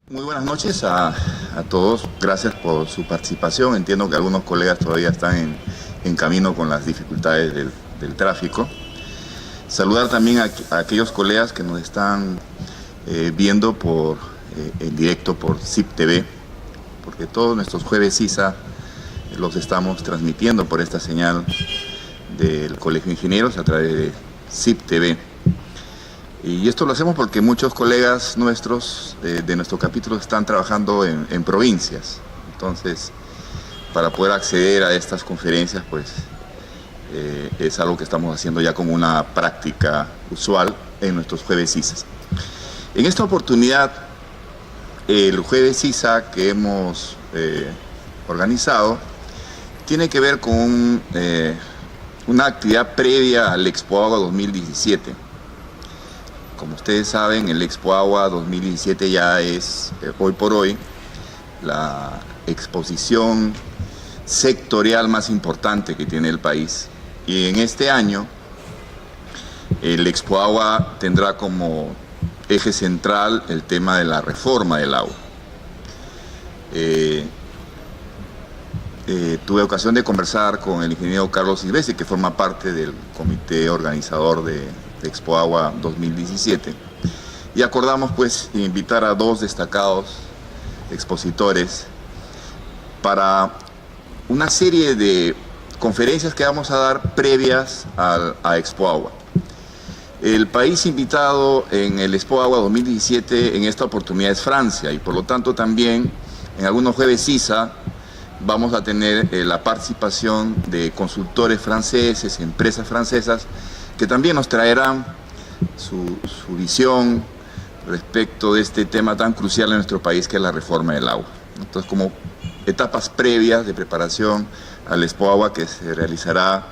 Muy buenas noches a todos. Gracias por su participación. Entiendo que algunos colegas todavía están en camino con las dificultades del tráfico. Saludar también a aquellos colegas que nos están viendo en directo por CIP TV, porque todos nuestros jueves CISA los estamos transmitiendo por esta señal del Colegio de Ingenieros a través de CIP TV. Y esto lo hacemos porque muchos colegas nuestros de nuestro capítulo están trabajando en provincias. Entonces, para poder acceder a estas conferencias, pues es algo que estamos haciendo ya como una práctica usual en nuestros jueves CISA. En esta oportunidad, el jueves CISA que hemos organizado tiene que ver con una actividad previa al Expo Agua 2017. Como ustedes saben, el Expo Agua 2017 ya es, hoy por hoy, la exposición sectorial más importante que tiene el país. Y en este año, el Expo Agua tendrá como eje central el tema de la reforma del agua. Tuve ocasión de conversar con el ingeniero Carlos Silvestre, que forma parte del comité organizador de Expo Agua 2017, y acordamos pues invitar a dos destacados expositores para una serie de conferencias que vamos a dar previas a Expo Agua. El país invitado en el Expo Agua 2017 en esta oportunidad es Francia, y por lo tanto también en algunos jueves CISA vamos a tener la participación de consultores franceses, empresas francesas, que también nos traerán su visión respecto de este tema tan crucial en nuestro país, que es la reforma del agua. Entonces, como etapas previas de preparación al Expo Agua, que se realizará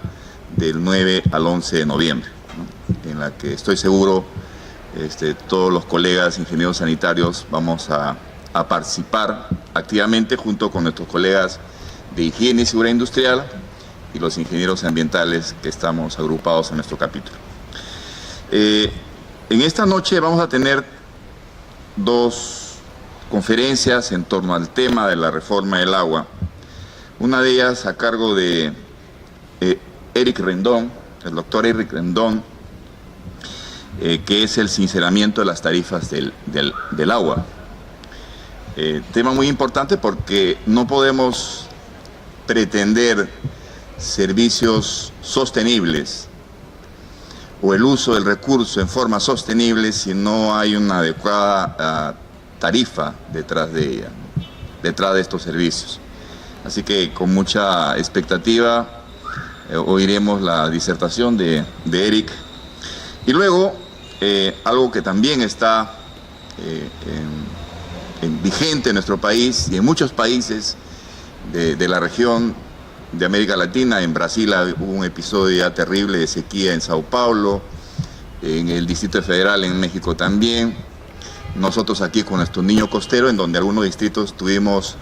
del 9 al 11 de noviembre, ¿no? En la que estoy seguro todos los colegas ingenieros sanitarios vamos a participar activamente junto con nuestros colegas de higiene y seguridad industrial y los ingenieros ambientales que estamos agrupados en nuestro capítulo. En esta noche vamos a tener dos conferencias en torno al tema de la reforma del agua. Una de ellas a cargo de Eric Rendón, el doctor Eric Rendón, que es el sinceramiento de las tarifas del agua. Tema muy importante porque no podemos pretender servicios sostenibles o el uso del recurso en forma sostenible si no hay una adecuada tarifa detrás de ella, detrás de estos servicios. Así que con mucha expectativa oiremos la disertación de Eric. Y luego, algo que también está vigente en nuestro país y en muchos países de la región de América Latina. En Brasil hubo un episodio ya terrible de sequía en Sao Paulo, en el Distrito Federal, en México también. Nosotros aquí con nuestro niño costero, en donde algunos distritos tuvimos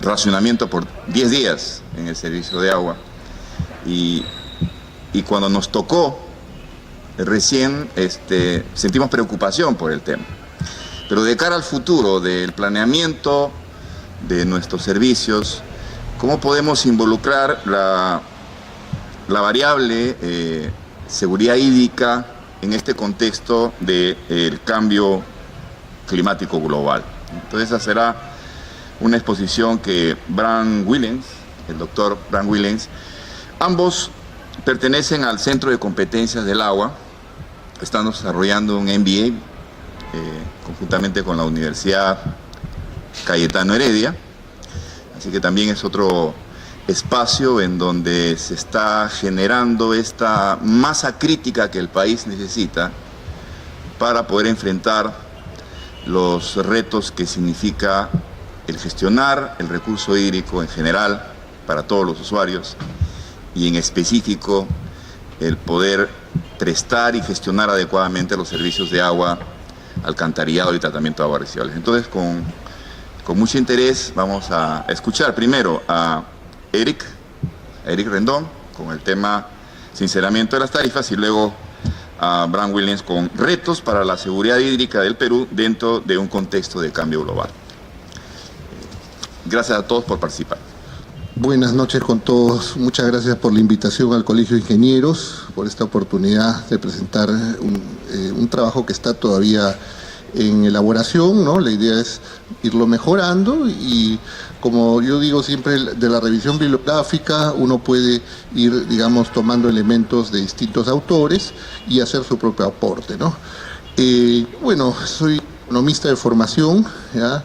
racionamiento por 10 días en el servicio de agua. Y cuando nos tocó recién, sentimos preocupación por el tema. Pero de cara al futuro del planeamiento de nuestros servicios, ¿cómo podemos involucrar la variable seguridad hídrica en este contexto del cambio climático global? Entonces, esa será una exposición que Bram Willens, el doctor Bram Willens, ambos pertenecen al Centro de Competencias del Agua. Están desarrollando un MBA conjuntamente con la Universidad Cayetano Heredia. Así que también es otro espacio en donde se está generando esta masa crítica que el país necesita para poder enfrentar los retos que significa el gestionar el recurso hídrico en general para todos los usuarios y en específico el poder prestar y gestionar adecuadamente los servicios de agua, alcantarillado y tratamiento de aguas residuales. Entonces, con mucho interés vamos a escuchar primero a Eric Rendón con el tema sinceramiento de las tarifas, y luego a Brand Williams con retos para la seguridad hídrica del Perú dentro de un contexto de cambio global. Gracias a todos por participar. Buenas noches con todos. Muchas gracias por la invitación al Colegio de Ingenieros, por esta oportunidad de presentar un trabajo que está todavía en elaboración, ¿no? La idea es irlo mejorando y, como yo digo siempre, de la revisión bibliográfica uno puede ir, digamos, tomando elementos de distintos autores y hacer su propio aporte, ¿no? Bueno, soy economista de formación, ¿ya?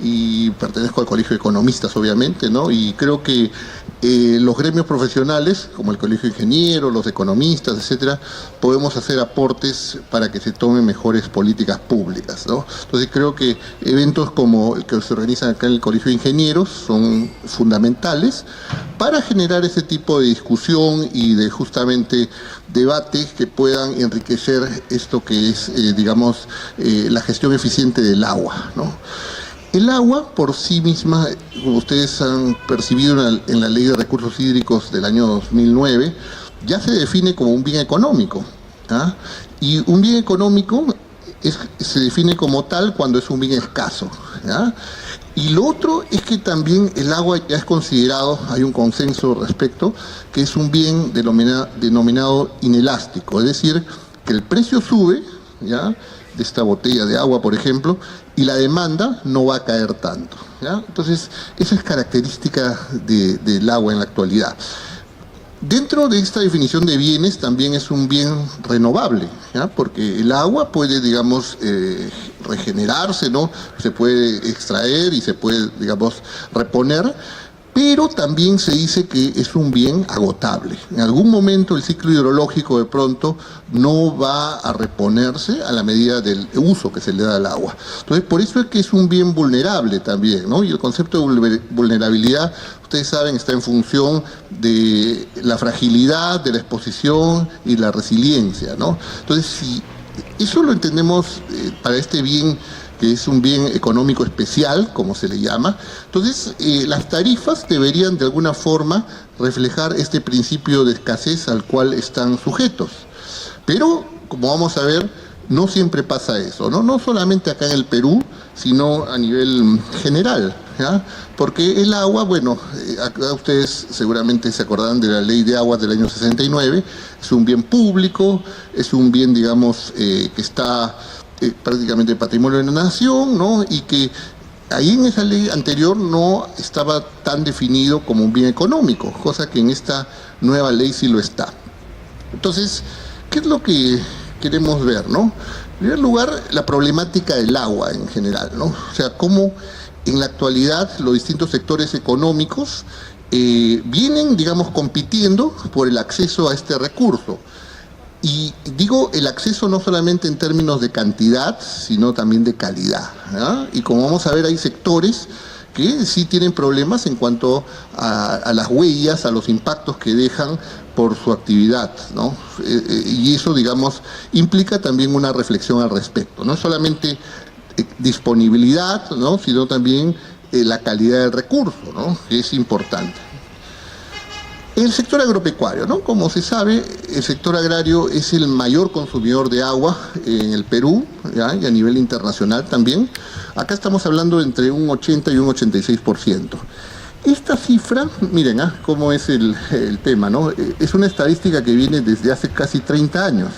Y pertenezco al Colegio de Economistas, obviamente, ¿no? Y creo que los gremios profesionales, como el Colegio de Ingenieros, los economistas, etcétera, podemos hacer aportes para que se tomen mejores políticas públicas, ¿no? Entonces creo que eventos como el que se organizan acá en el Colegio de Ingenieros son fundamentales para generar ese tipo de discusión y de justamente debates que puedan enriquecer esto que es, digamos, la gestión eficiente del agua, ¿no? El agua por sí misma, como ustedes han percibido en la Ley de Recursos Hídricos del año 2009, ya se define como un bien económico, ¿ah? Y un bien económico se define como tal cuando es un bien escaso, ¿ya? Y lo otro es que también el agua ya es considerado, hay un consenso al respecto, que es un bien denominado inelástico, es decir, que el precio sube, ¿ya?, de esta botella de agua, por ejemplo, y la demanda no va a caer tanto, ¿ya? Entonces, esa es característica del agua en la actualidad. Dentro de esta definición de bienes también es un bien renovable, ¿ya? Porque el agua puede, digamos, regenerarse, ¿no? Se puede extraer y se puede, digamos, reponer, pero también se dice que es un bien agotable. En algún momento el ciclo hidrológico de pronto no va a reponerse a la medida del uso que se le da al agua. Entonces, por eso es que es un bien vulnerable también, ¿no? Y el concepto de vulnerabilidad, ustedes saben, está en función de la fragilidad, de la exposición y la resiliencia, ¿no? Entonces, si eso lo entendemos para este bien, que es un bien económico especial, como se le llama, entonces las tarifas deberían de alguna forma reflejar este principio de escasez al cual están sujetos. Pero, como vamos a ver, no siempre pasa eso, ¿no? No solamente acá en el Perú, sino a nivel general, ¿ya? Porque el agua, bueno, acá ustedes seguramente se acordarán de la Ley de Aguas del año 69, es un bien público, es un bien, digamos, que está prácticamente patrimonio de la nación, ¿no? Y que ahí en esa ley anterior no estaba tan definido como un bien económico, cosa que en esta nueva ley sí lo está. Entonces, ¿qué es lo que queremos ver, no? En primer lugar, la problemática del agua en general, ¿no? O sea, cómo en la actualidad los distintos sectores económicos vienen, digamos, compitiendo por el acceso a este recurso. Y digo el acceso no solamente en términos de cantidad, sino también de calidad, ¿no? Y como vamos a ver, hay sectores que sí tienen problemas en cuanto a las huellas, a los impactos que dejan por su actividad, ¿no? Y eso, digamos, implica también una reflexión al respecto. No solamente disponibilidad, ¿no?, sino también la calidad del recurso, ¿no?, que es importante. El sector agropecuario, ¿no? Como se sabe, el sector agrario es el mayor consumidor de agua en el Perú, ¿ya?, y a nivel internacional también. Acá estamos hablando de entre un 80 y un 86%. Esta cifra, miren, cómo es el tema, ¿no? Es una estadística que viene desde hace casi 30 años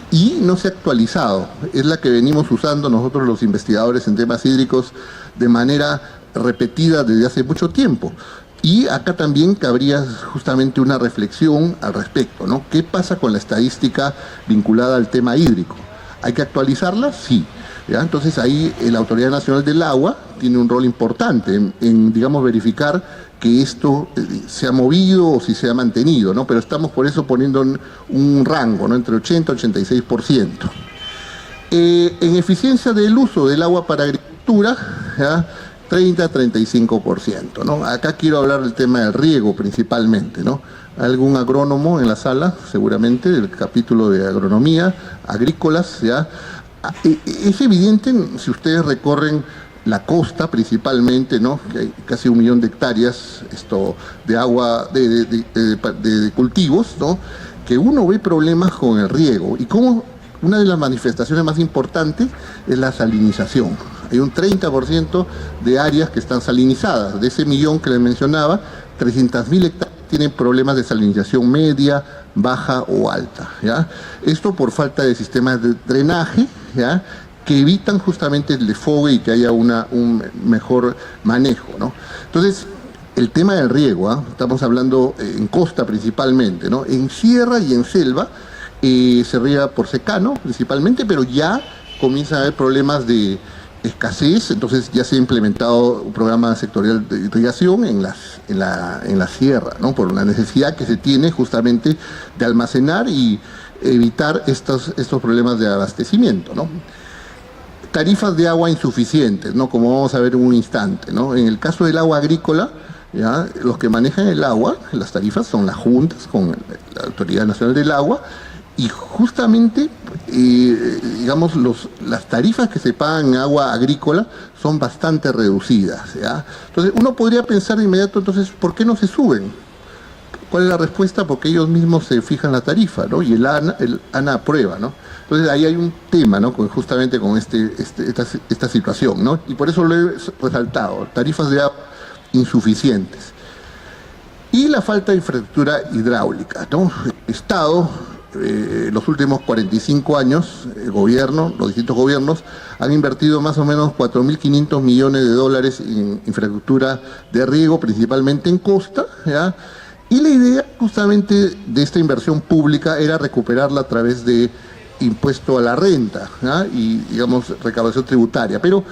y no se ha actualizado. Es la que venimos usando nosotros los investigadores en temas hídricos de manera repetida desde hace mucho tiempo. Y acá también cabría justamente una reflexión al respecto, ¿no? ¿Qué pasa con la estadística vinculada al tema hídrico? ¿Hay que actualizarla? Sí. ¿Ya? Entonces ahí la Autoridad Nacional del Agua tiene un rol importante en digamos, verificar que esto se ha movido o si se ha mantenido, ¿no? Pero estamos por eso poniendo un rango, ¿no?, entre 80 y 86%. En eficiencia del uso del agua para agricultura, ¿ya?, 30 a 35%, ¿no? Acá quiero hablar del tema del riego principalmente, ¿no? Algún agrónomo en la sala, seguramente, del capítulo de agronomía, agrícolas, ¿ya? Es evidente, si ustedes recorren la costa principalmente, ¿no?, que hay casi 1 millón de hectáreas de agua, de cultivos, ¿no?, que uno ve problemas con el riego y como una de las manifestaciones más importantes es la salinización. Hay un 30% de áreas que están salinizadas. De ese millón que les mencionaba, 300.000 hectáreas tienen problemas de salinización media, baja o alta, ¿ya? Esto por falta de sistemas de drenaje, ¿ya?, que evitan justamente el desfogue y que haya un mejor manejo, ¿no? Entonces, el tema del riego, estamos hablando en costa principalmente, ¿no? En sierra y en selva se riega por secano principalmente, pero ya comienza a haber problemas de escasez, entonces ya se ha implementado un programa sectorial de irrigación en la sierra, ¿no?, por una necesidad que se tiene justamente de almacenar y evitar estos problemas de abastecimiento, ¿no? Tarifas de agua insuficientes, ¿no?, como vamos a ver en un instante, ¿no? En el caso del agua agrícola, ¿ya?, los que manejan el agua, las tarifas son las juntas con la Autoridad Nacional del Agua, y justamente, digamos, las tarifas que se pagan en agua agrícola son bastante reducidas, ¿ya? Entonces, uno podría pensar de inmediato, entonces, ¿por qué no se suben? ¿Cuál es la respuesta? Porque ellos mismos se fijan la tarifa, ¿no? Y el ANA aprueba, ¿no? Entonces, ahí hay un tema, ¿no?, justamente con esta situación, ¿no? Y por eso lo he resaltado, tarifas de agua insuficientes. Y la falta de infraestructura hidráulica, ¿no? El Estado, los últimos 45 años, el gobierno, los distintos gobiernos, han invertido más o menos 4.500 millones de dólares en infraestructura de riego, principalmente en costa, ¿ya? Y la idea justamente de esta inversión pública era recuperarla a través de impuesto a la renta, ¿ya?, y, digamos, recaudación tributaria. Pero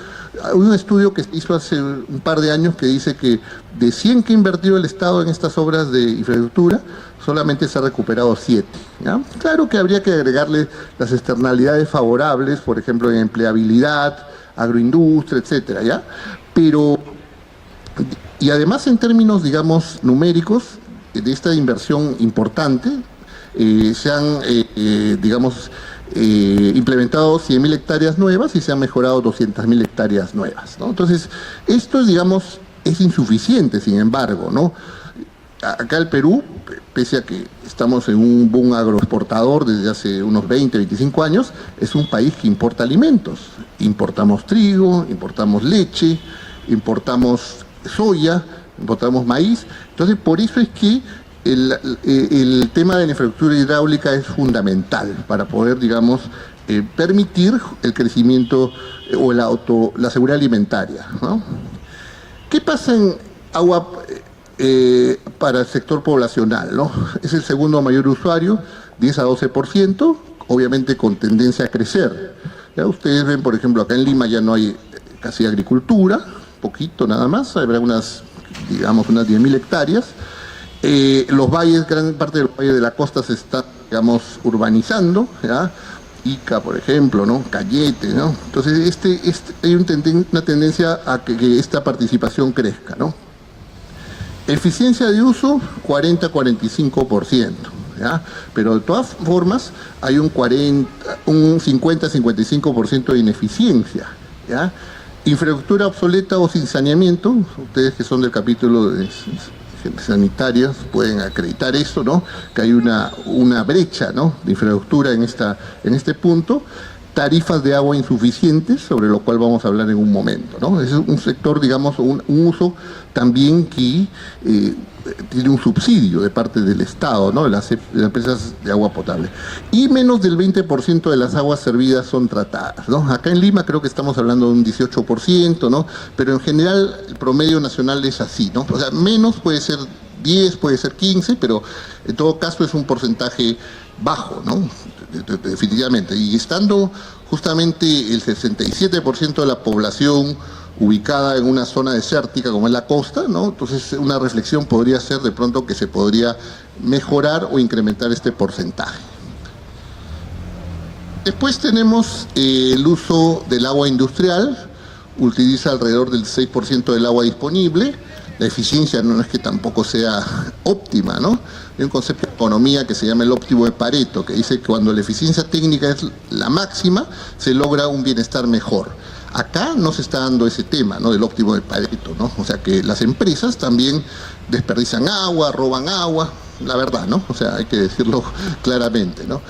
hay un estudio que se hizo hace un par de años que dice que de 100 que ha invertido el Estado en estas obras de infraestructura, solamente se ha recuperado 7, ¿ya? Claro que habría que agregarle las externalidades favorables, por ejemplo, en empleabilidad, agroindustria, etcétera, ¿ya? Pero, y además en términos, digamos, numéricos, de esta inversión importante, se han, digamos, implementado 100.000 hectáreas nuevas y se han mejorado 200.000 hectáreas nuevas, ¿no? Entonces, esto, digamos, es insuficiente, sin embargo, ¿no? Acá el Perú, pese a que estamos en un boom agroexportador desde hace unos 20, 25 años, es un país que importa alimentos. Importamos trigo, importamos leche, importamos soya, importamos maíz. Entonces, por eso es que el tema de la infraestructura hidráulica es fundamental para poder, digamos, permitir el crecimiento o la seguridad alimentaria, ¿no? ¿Qué pasa en agua para el sector poblacional, ¿no? Es el segundo mayor usuario, 10 a 12%, obviamente con tendencia a crecer. ¿Ya? Ustedes ven, por ejemplo, acá en Lima ya no hay casi agricultura, poquito nada más, habrá unas 10.000 hectáreas. Los valles, gran parte de los valles de la costa se está, digamos, urbanizando, ¿ya? Ica, por ejemplo, ¿no? Cayete, ¿no? Entonces, hay una tendencia a que esta participación crezca, ¿no? Eficiencia de uso, 40-45%, ¿ya? Pero de todas formas, hay un 50-55% de ineficiencia, ¿ya? Infraestructura obsoleta o sin saneamiento, ustedes que son del capítulo de sanitarias pueden acreditar eso, ¿no? Que hay una brecha, ¿no?, de infraestructura en este punto. Tarifas de agua insuficientes, sobre lo cual vamos a hablar en un momento, ¿no? Es un sector, digamos, un uso también que tiene un subsidio de parte del Estado, ¿no?, de las empresas de agua potable. Y menos del 20% de las aguas servidas son tratadas, ¿no? Acá en Lima creo que estamos hablando de un 18%, ¿no? Pero en general el promedio nacional es así, ¿no? O sea, menos puede ser 10, puede ser 15, pero en todo caso es un porcentaje bajo, ¿no? Definitivamente. Y estando justamente el 67% de la población ubicada en una zona desértica como es la costa, ¿no? Entonces una reflexión podría ser de pronto que se podría mejorar o incrementar este porcentaje. Después tenemos el uso del agua industrial, utiliza alrededor del 6% del agua disponible. La eficiencia no es que tampoco sea óptima, ¿no? Hay un concepto de economía que se llama el óptimo de Pareto, que dice que cuando la eficiencia técnica es la máxima, se logra un bienestar mejor. Acá no se está dando ese tema, ¿no?, del óptimo de Pareto, ¿no? O sea que las empresas también desperdician agua, roban agua, la verdad, ¿no? O sea, hay que decirlo claramente, ¿no?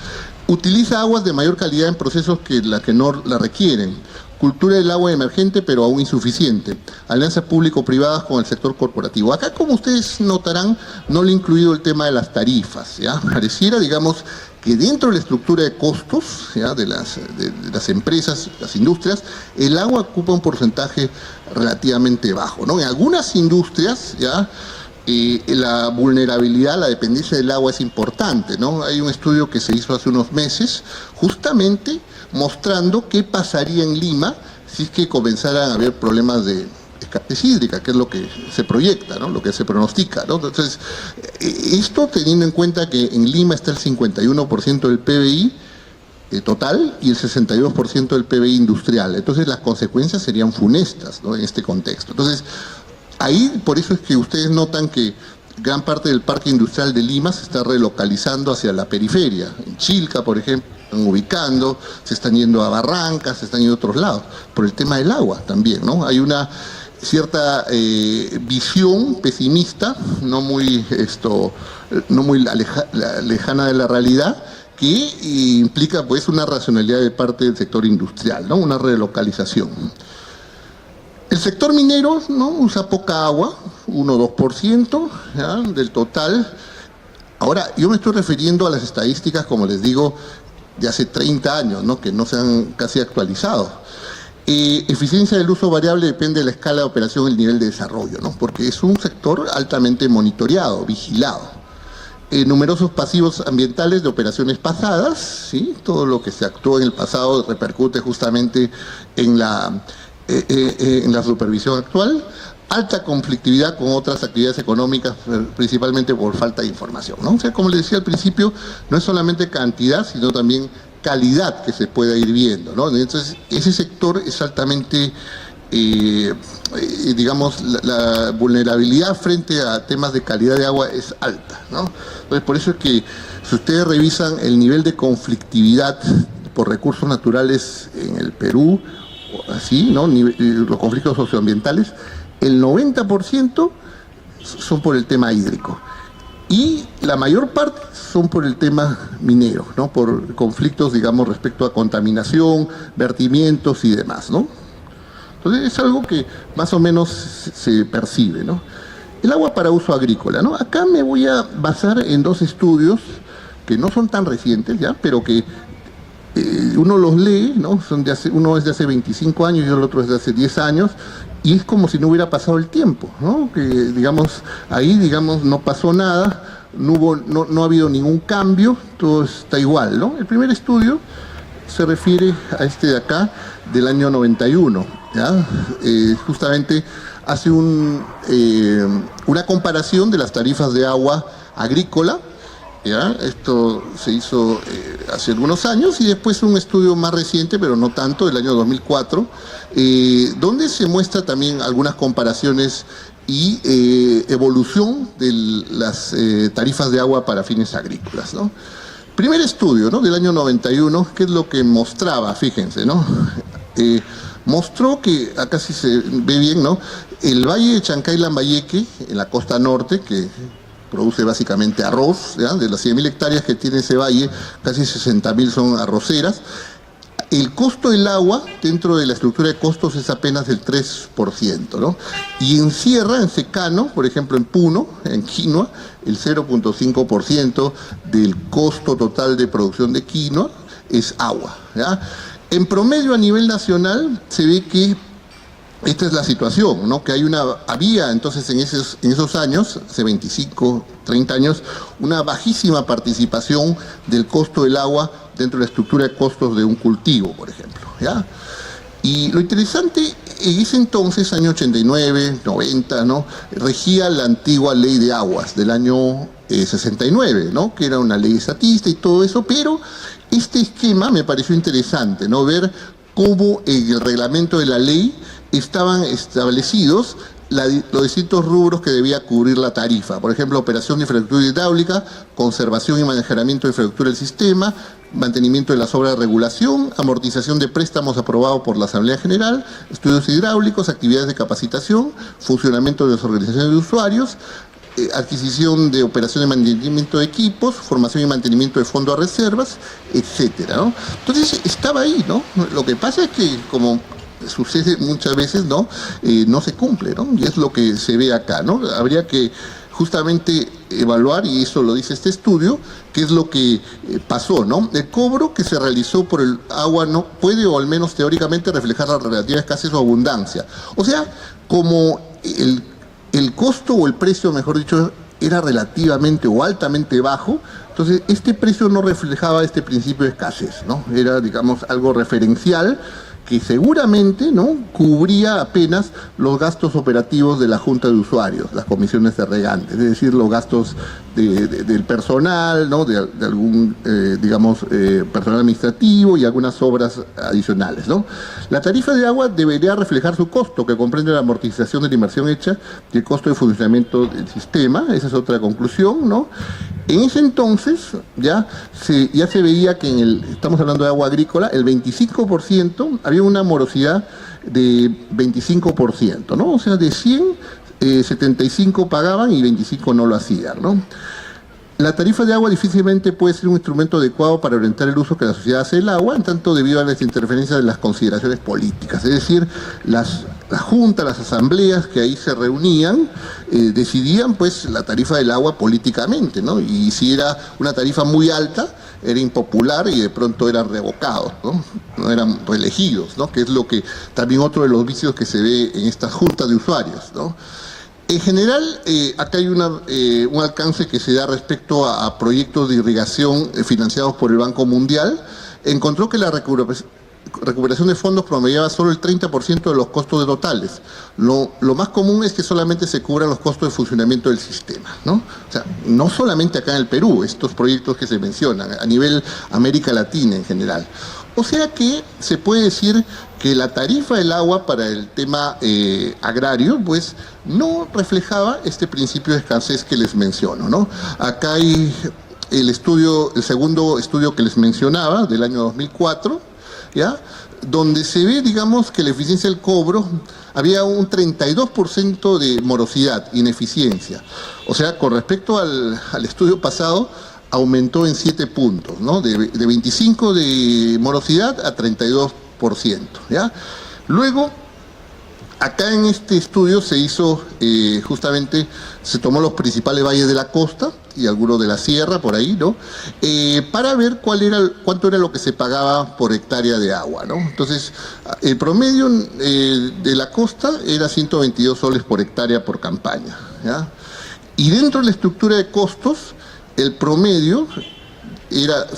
Utiliza aguas de mayor calidad en procesos que no la requieren. Cultura del agua emergente, pero aún insuficiente. Alianzas público-privadas con el sector corporativo. Acá, como ustedes notarán, no le he incluido el tema de las tarifas, ¿ya? Pareciera, digamos, que dentro de la estructura de costos, ¿ya? de las empresas, las industrias, el agua ocupa un porcentaje relativamente bajo, ¿no? En algunas industrias, ¿ya? La vulnerabilidad, la dependencia del agua es importante, ¿no? Hay un estudio que se hizo hace unos meses justamente mostrando qué pasaría en Lima si es que comenzaran a haber problemas de escasez hídrica, que es lo que se proyecta, ¿no? Lo que se pronostica, ¿no? Entonces, esto teniendo en cuenta que en Lima está el 51% del PBI total y el 62% del PBI industrial. Entonces, las consecuencias serían funestas, ¿no? En este contexto. Entonces, ahí, por eso es que ustedes notan que gran parte del parque industrial de Lima se está relocalizando hacia la periferia. En Chilca, por ejemplo, están ubicando, se están yendo a Barrancas, se están yendo a otros lados, por el tema del agua también, ¿no? Hay una cierta visión pesimista, no muy lejana de la realidad, que implica pues una racionalidad de parte del sector industrial, ¿no? Una relocalización. El sector minero, ¿no? Usa poca agua, 1-2%, ¿ya? Del total. Ahora, yo me estoy refiriendo a las estadísticas, como les digo, de hace 30 años, ¿no? Que no se han casi actualizado. Eficiencia del uso variable depende de la escala de operación y el nivel de desarrollo, ¿no? Porque es un sector altamente monitoreado, vigilado. Numerosos pasivos ambientales de operaciones pasadas, ¿sí? Todo lo que se actuó en el pasado repercute justamente en la supervisión actual. Alta conflictividad con otras actividades económicas, principalmente por falta de información, ¿no? O sea, como les decía al principio, no es solamente cantidad, sino también calidad que se pueda ir viendo, ¿no? Entonces, ese sector es altamente, digamos, la vulnerabilidad frente a temas de calidad de agua es alta, ¿no? Entonces, por eso es que si ustedes revisan el nivel de conflictividad por recursos naturales en el Perú, así, ¿no? Los conflictos socioambientales, el 90% son por el tema hídrico y la mayor parte son por el tema minero, ¿no? Por conflictos, digamos, respecto a contaminación, vertimientos y demás, ¿no? Entonces es algo que más o menos se percibe, ¿no? El agua para uso agrícola, ¿no? Acá me voy a basar en dos estudios que no son tan recientes, ¿ya? Pero que uno los lee, ¿no? Uno es de hace 25 años y el otro es de hace 10 años, y es como si no hubiera pasado el tiempo, ¿no? Que, digamos, ahí, digamos, no pasó nada, no ha habido ningún cambio, todo está igual, ¿no? El primer estudio se refiere a este de acá, del año 91, ¿ya? Justamente hace una comparación de las tarifas de agua agrícola, ¿ya? Esto se hizo hace algunos años, y después un estudio más reciente, pero no tanto, del año 2004, donde se muestra también algunas comparaciones y evolución de las tarifas de agua para fines agrícolas, ¿no? Primer estudio, ¿no? Del año 91, ¿qué es lo que mostraba? Fíjense, ¿no? Mostró que, acá sí se ve bien, ¿no? El valle de Chancay-Lambayeque, en la costa norte, que produce básicamente arroz, ¿ya? De las 100.000 hectáreas que tiene ese valle, casi 60.000 son arroceras. El costo del agua dentro de la estructura de costos es apenas del 3%, ¿no? Y en sierra, en secano, por ejemplo en Puno, en quinoa, el 0.5% del costo total de producción de quinoa es agua, ¿ya? En promedio a nivel nacional se ve que esta es la situación, ¿no? Que había entonces en esos años, hace 25, 30 años, una bajísima participación del costo del agua dentro de la estructura de costos de un cultivo, por ejemplo, ¿ya? Y lo interesante, en ese entonces, año 89, 90, ¿no? Regía la antigua ley de aguas del año 69, ¿no? Que era una ley estatista y todo eso, pero este esquema me pareció interesante, ¿no? Ver cómo en el reglamento de la ley estaban establecidos los distintos rubros que debía cubrir la tarifa. Por ejemplo, operación de infraestructura hidráulica, conservación y manejamiento de infraestructura del sistema, mantenimiento de las obras de regulación, amortización de préstamos aprobados por la Asamblea General, estudios hidráulicos, actividades de capacitación, funcionamiento de las organizaciones de usuarios, adquisición de operación de mantenimiento de equipos, formación y mantenimiento de fondo a reservas, etcétera, ¿no? Entonces estaba ahí, ¿no? Lo que pasa es que, como sucede muchas veces, ¿no? No se cumple, ¿no? Y es lo que se ve acá, ¿no? Habría que justamente evaluar, y eso lo dice este estudio, qué es lo que pasó, ¿no? El cobro que se realizó por el agua no puede, o al menos teóricamente, reflejar la relativa escasez o abundancia. O sea, como el costo o el precio, mejor dicho, era relativamente o altamente bajo, entonces este precio no reflejaba este principio de escasez, ¿no? Era, digamos, algo referencial que seguramente, ¿no?, cubría apenas los gastos operativos de la Junta de Usuarios, las comisiones de regantes, es decir, los gastos del personal, ¿no?, de algún, digamos, personal administrativo y algunas obras adicionales, ¿no? La tarifa de agua debería reflejar su costo, que comprende la amortización de la inversión hecha y el costo de funcionamiento del sistema. Esa es otra conclusión, ¿no? En ese entonces ya se veía que estamos hablando de agua agrícola, el 25%, había una morosidad de 25%, ¿no? O sea, de 100, 75 pagaban y 25 no lo hacían, ¿no? La tarifa de agua difícilmente puede ser un instrumento adecuado para orientar el uso que la sociedad hace del agua, en tanto debido a las interferencias de las consideraciones políticas. Es decir, la Junta, las asambleas que ahí se reunían, decidían pues la tarifa del agua políticamente, ¿no? Y si era una tarifa muy alta, era impopular y de pronto eran revocados, ¿no? No eran reelegidos, ¿no? Que es lo que también otro de los vicios que se ve en estas juntas de usuarios, ¿no? En general, acá hay un alcance que se da respecto a proyectos de irrigación financiados por el Banco Mundial. Encontró que la recuperación de fondos promediaba solo el 30% de los costos totales. Lo más común es que solamente se cubran los costos de funcionamiento del sistema, ¿no? O sea, no solamente acá en el Perú, estos proyectos que se mencionan, a nivel América Latina en general. O sea que se puede decir que la tarifa del agua para el tema agrario, pues, no reflejaba este principio de escasez que les menciono, ¿no? Acá hay el segundo estudio que les mencionaba, del año 2004, ¿ya?, donde se ve, digamos, que la eficiencia del cobro había un 32% de morosidad, ineficiencia. O sea, con respecto al estudio pasado, aumentó en 7 puntos, ¿no? De 25 de morosidad a 32%, ¿ya? Luego, acá en este estudio se hizo, justamente, se tomó los principales valles de la costa y algunos de la sierra, por ahí, ¿no? Para ver cuánto era lo que se pagaba por hectárea de agua, ¿no? Entonces, el promedio de la costa era 122 soles por hectárea por campaña, ¿ya? Y dentro de la estructura de costos, el promedio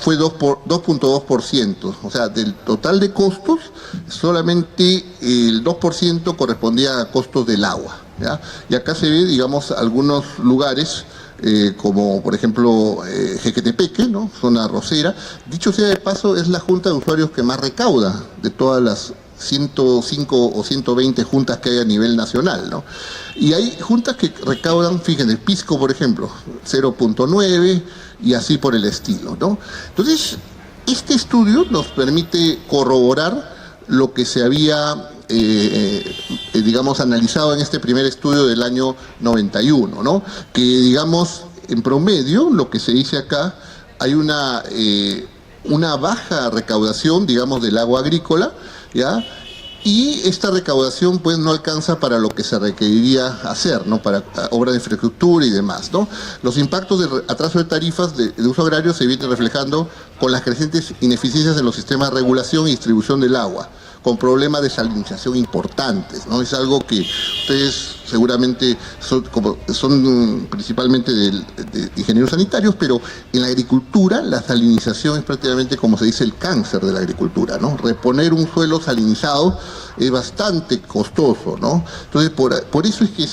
fue 2.2%, o sea, del total de costos, solamente el 2% correspondía a costos del agua, ¿ya? Y acá se ve, digamos, algunos lugares, como por ejemplo Jequetepeque, ¿no?, zona arrocera. Dicho sea de paso, es la junta de usuarios que más recauda de todas las 105 o 120 juntas que hay a nivel nacional, ¿no? Y hay juntas que recaudan, fíjense, Pisco, por ejemplo, 0.9 y así por el estilo, ¿no? Entonces, este estudio nos permite corroborar lo que se había, digamos, analizado en este primer estudio del año 91, ¿no? Que, digamos, en promedio, lo que se dice acá, hay una baja recaudación, digamos, del agua agrícola, ¿ya? Y esta recaudación pues no alcanza para lo que se requeriría hacer, ¿no?, para obras de infraestructura y demás, ¿no? Los impactos del atraso de tarifas de uso agrario se vienen reflejando con las crecientes ineficiencias en los sistemas de regulación y distribución del agua, con problemas de salinización importantes, ¿no? Es algo que ustedes seguramente son principalmente de ingenieros sanitarios, pero en la agricultura la salinización es prácticamente, como se dice, el cáncer de la agricultura, ¿no? Reponer un suelo salinizado es bastante costoso, ¿no? Entonces, por eso es que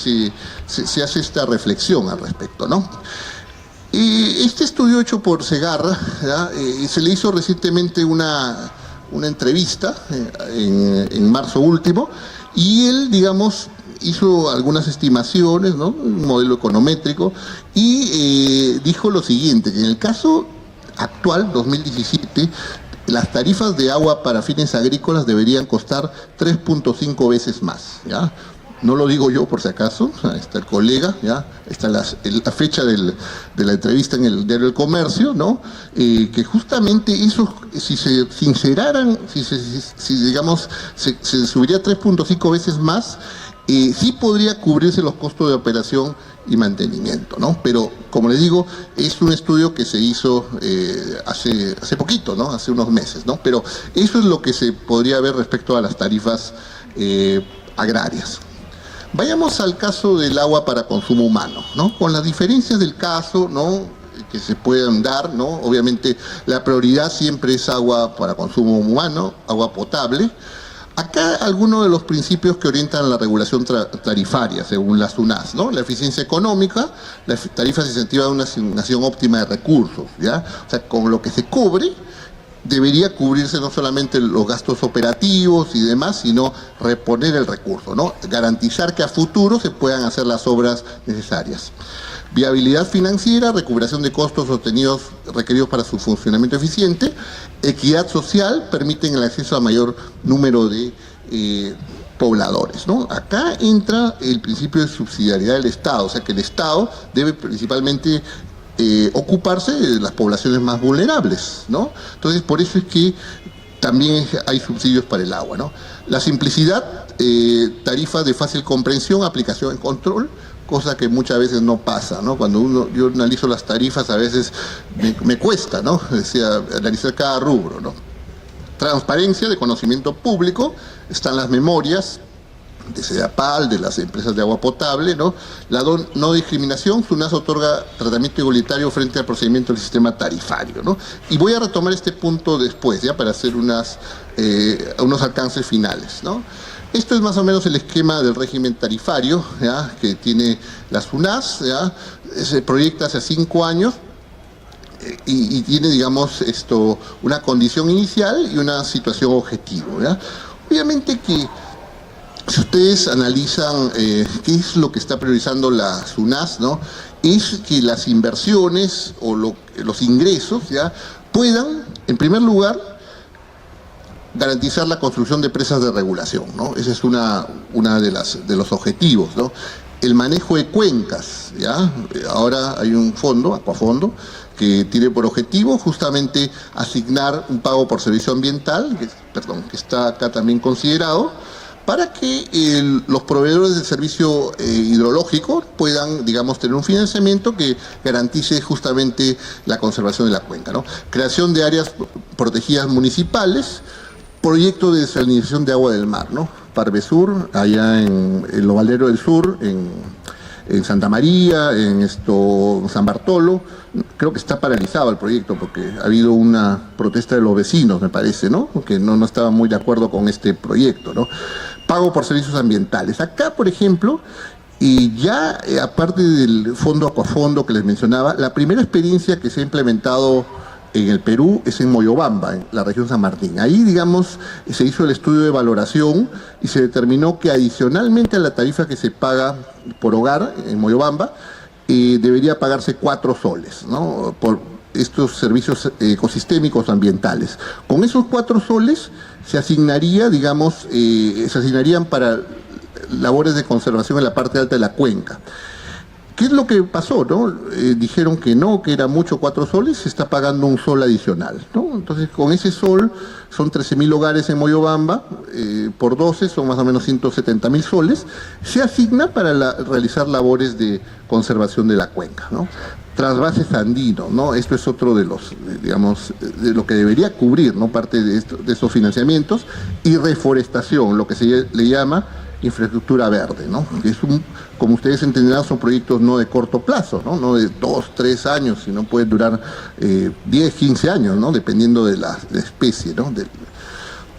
se hace esta reflexión al respecto, ¿no? Este estudio hecho por Segarra, ¿ya?, se le hizo recientemente una entrevista en marzo último, y él, digamos, hizo algunas estimaciones, ¿no?, un modelo econométrico, y dijo lo siguiente, que en el caso actual, 2017, las tarifas de agua para fines agrícolas deberían costar 3.5 veces más, ¿ya? no lo digo yo por si acaso, está el colega, ¿ya? Está la fecha de la entrevista en el diario El Comercio, ¿no? Que justamente eso, si se sinceraran, si digamos, se subiría 3.5 veces más, sí podría cubrirse los costos de operación y mantenimiento, ¿no? Pero, como les digo, es un estudio que se hizo hace poquito, ¿no? Hace unos meses, ¿no? Pero eso es lo que se podría ver respecto a las tarifas agrarias. Vayamos al caso del agua para consumo humano, ¿no? Con las diferencias del caso, ¿no?, que se puedan dar, ¿no? Obviamente la prioridad siempre es agua para consumo humano, agua potable. Acá algunos de los principios que orientan la regulación tarifaria, según la SUNAS, ¿no? La eficiencia económica, las tarifas incentivan una asignación óptima de recursos, ¿ya? O sea, con lo que se cobre, debería cubrirse no solamente los gastos operativos y demás, sino reponer el recurso, ¿no? Garantizar que a futuro se puedan hacer las obras necesarias. Viabilidad financiera, recuperación de costos sostenidos requeridos para su funcionamiento eficiente, equidad social, permiten el acceso a mayor número de pobladores, ¿no? Acá entra el principio de subsidiariedad del Estado, o sea que el Estado debe principalmente ocuparse de las poblaciones más vulnerables, ¿no? Entonces, por eso es que también hay subsidios para el agua, ¿no? La simplicidad, tarifas de fácil comprensión, aplicación y control, cosa que muchas veces no pasa, ¿no? Cuando yo analizo las tarifas, a veces me cuesta, ¿no? O sea, analizar cada rubro, ¿no? Transparencia de conocimiento público, están las memorias de SEDAPAL, de las empresas de agua potable, ¿no? La no discriminación, SUNAS otorga tratamiento igualitario frente al procedimiento del sistema tarifario, ¿no? Y voy a retomar este punto después, ya, para hacer unos alcances finales, ¿no? Esto es más o menos el esquema del régimen tarifario, ¿ya?, que tiene la SUNAS, ¿ya? Se proyecta hace 5 años y tiene, digamos, una condición inicial y una situación objetivo, ¿ya? Obviamente que si ustedes analizan qué es lo que está priorizando la SUNAS, ¿no?, es que las inversiones o los ingresos, ¿ya?, puedan, en primer lugar, garantizar la construcción de presas de regulación, ¿no? Ese es una de los objetivos, ¿no? El manejo de cuencas, ¿ya? Ahora hay un fondo, Acuafondo, que tiene por objetivo justamente asignar un pago por servicio ambiental, que está acá también considerado, para que los proveedores del servicio hidrológico puedan, digamos, tener un financiamiento que garantice justamente la conservación de la cuenca, ¿no? Creación de áreas protegidas municipales, proyecto de desalinización de agua del mar, ¿no? Parvesur, allá en Los Valderos del Sur, en Santa María, en San Bartolo. Creo que está paralizado el proyecto porque ha habido una protesta de los vecinos, me parece, ¿no? Que no estaban muy de acuerdo con este proyecto, ¿no? Pago por servicios ambientales. Acá, por ejemplo, y ya aparte del fondo Acuafondo que les mencionaba, la primera experiencia que se ha implementado en el Perú es en Moyobamba, en la región San Martín. Ahí, digamos, se hizo el estudio de valoración y se determinó que adicionalmente a la tarifa que se paga por hogar en Moyobamba, debería pagarse 4 soles, ¿no?, por estos servicios ecosistémicos ambientales. Con esos 4 soles se asignaría, digamos, se asignarían para labores de conservación en la parte alta de la cuenca. ¿Qué es lo que pasó, no? Dijeron que no, que era mucho 4 soles, se está pagando un sol adicional, ¿no? Entonces, con ese sol, son 13.000 hogares en Moyobamba, por 12 son más o menos 170.000 soles, se asigna para realizar labores de conservación de la cuenca, ¿no? Trasvases andinos, ¿no? Esto es otro de los, digamos, de lo que debería cubrir, ¿no?, parte de estos financiamientos, y reforestación, lo que se le llama infraestructura verde, ¿no? Que es como ustedes entenderán, son proyectos no de corto plazo, no de 2, 3 años, sino pueden durar 10, 15 años, ¿no?, dependiendo de la especie, ¿no?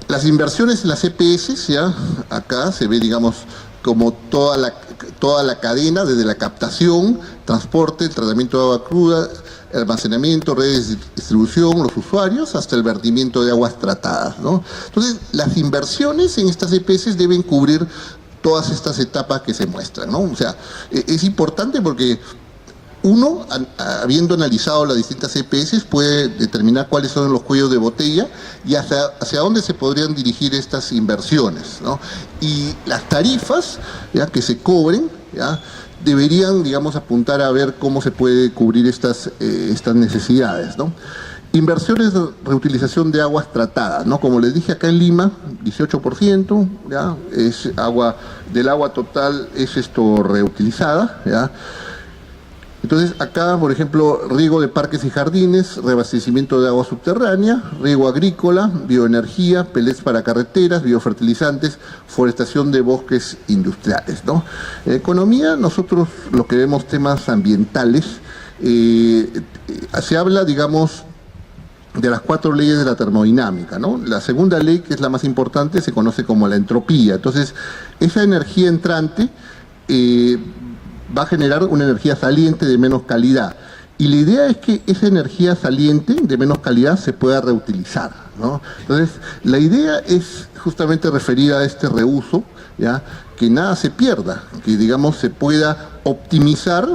Las inversiones en las EPS, ya acá se ve, digamos, como toda la cadena, desde la captación, transporte, el tratamiento de agua cruda, almacenamiento, redes de distribución, los usuarios, hasta el vertimiento de aguas tratadas, ¿no? Entonces, las inversiones en estas EPS deben cubrir todas estas etapas que se muestran, ¿no? O sea, es importante porque uno, habiendo analizado las distintas EPS, puede determinar cuáles son los cuellos de botella y hacia dónde se podrían dirigir estas inversiones, ¿no? Y las tarifas, ¿ya?, que se cobren, ¿ya?, deberían, digamos, apuntar a ver cómo se puede cubrir estas necesidades, ¿no? Inversiones de reutilización de aguas tratadas, ¿no? Como les dije, acá en Lima, 18%, ¿ya?, es del agua total es reutilizada, ¿ya? Entonces, acá, por ejemplo, riego de parques y jardines, reabastecimiento de agua subterránea, riego agrícola, bioenergía, pellets para carreteras, biofertilizantes, forestación de bosques industriales, ¿no? En economía, nosotros lo que vemos temas ambientales, se habla, digamos, de las 4 leyes de la termodinámica, ¿no? La segunda ley, que es la más importante, se conoce como la entropía. Entonces, esa energía entrante va a generar una energía saliente de menos calidad. Y la idea es que esa energía saliente de menos calidad se pueda reutilizar, ¿no? Entonces, la idea es justamente referida a este reuso, ¿ya?, que nada se pierda, que, digamos, se pueda optimizar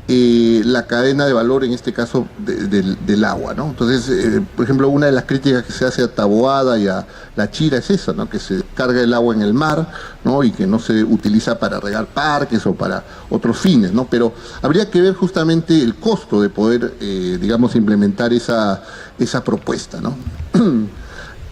la cadena de valor, en este caso del agua, ¿no? Entonces, por ejemplo, una de las críticas que se hace a Taboada y a La Chira es esa, ¿no?, que se carga el agua en el mar, ¿no?, y que no se utiliza para regar parques o para otros fines, ¿no? Pero habría que ver justamente el costo de poder, digamos, implementar esa propuesta, ¿no?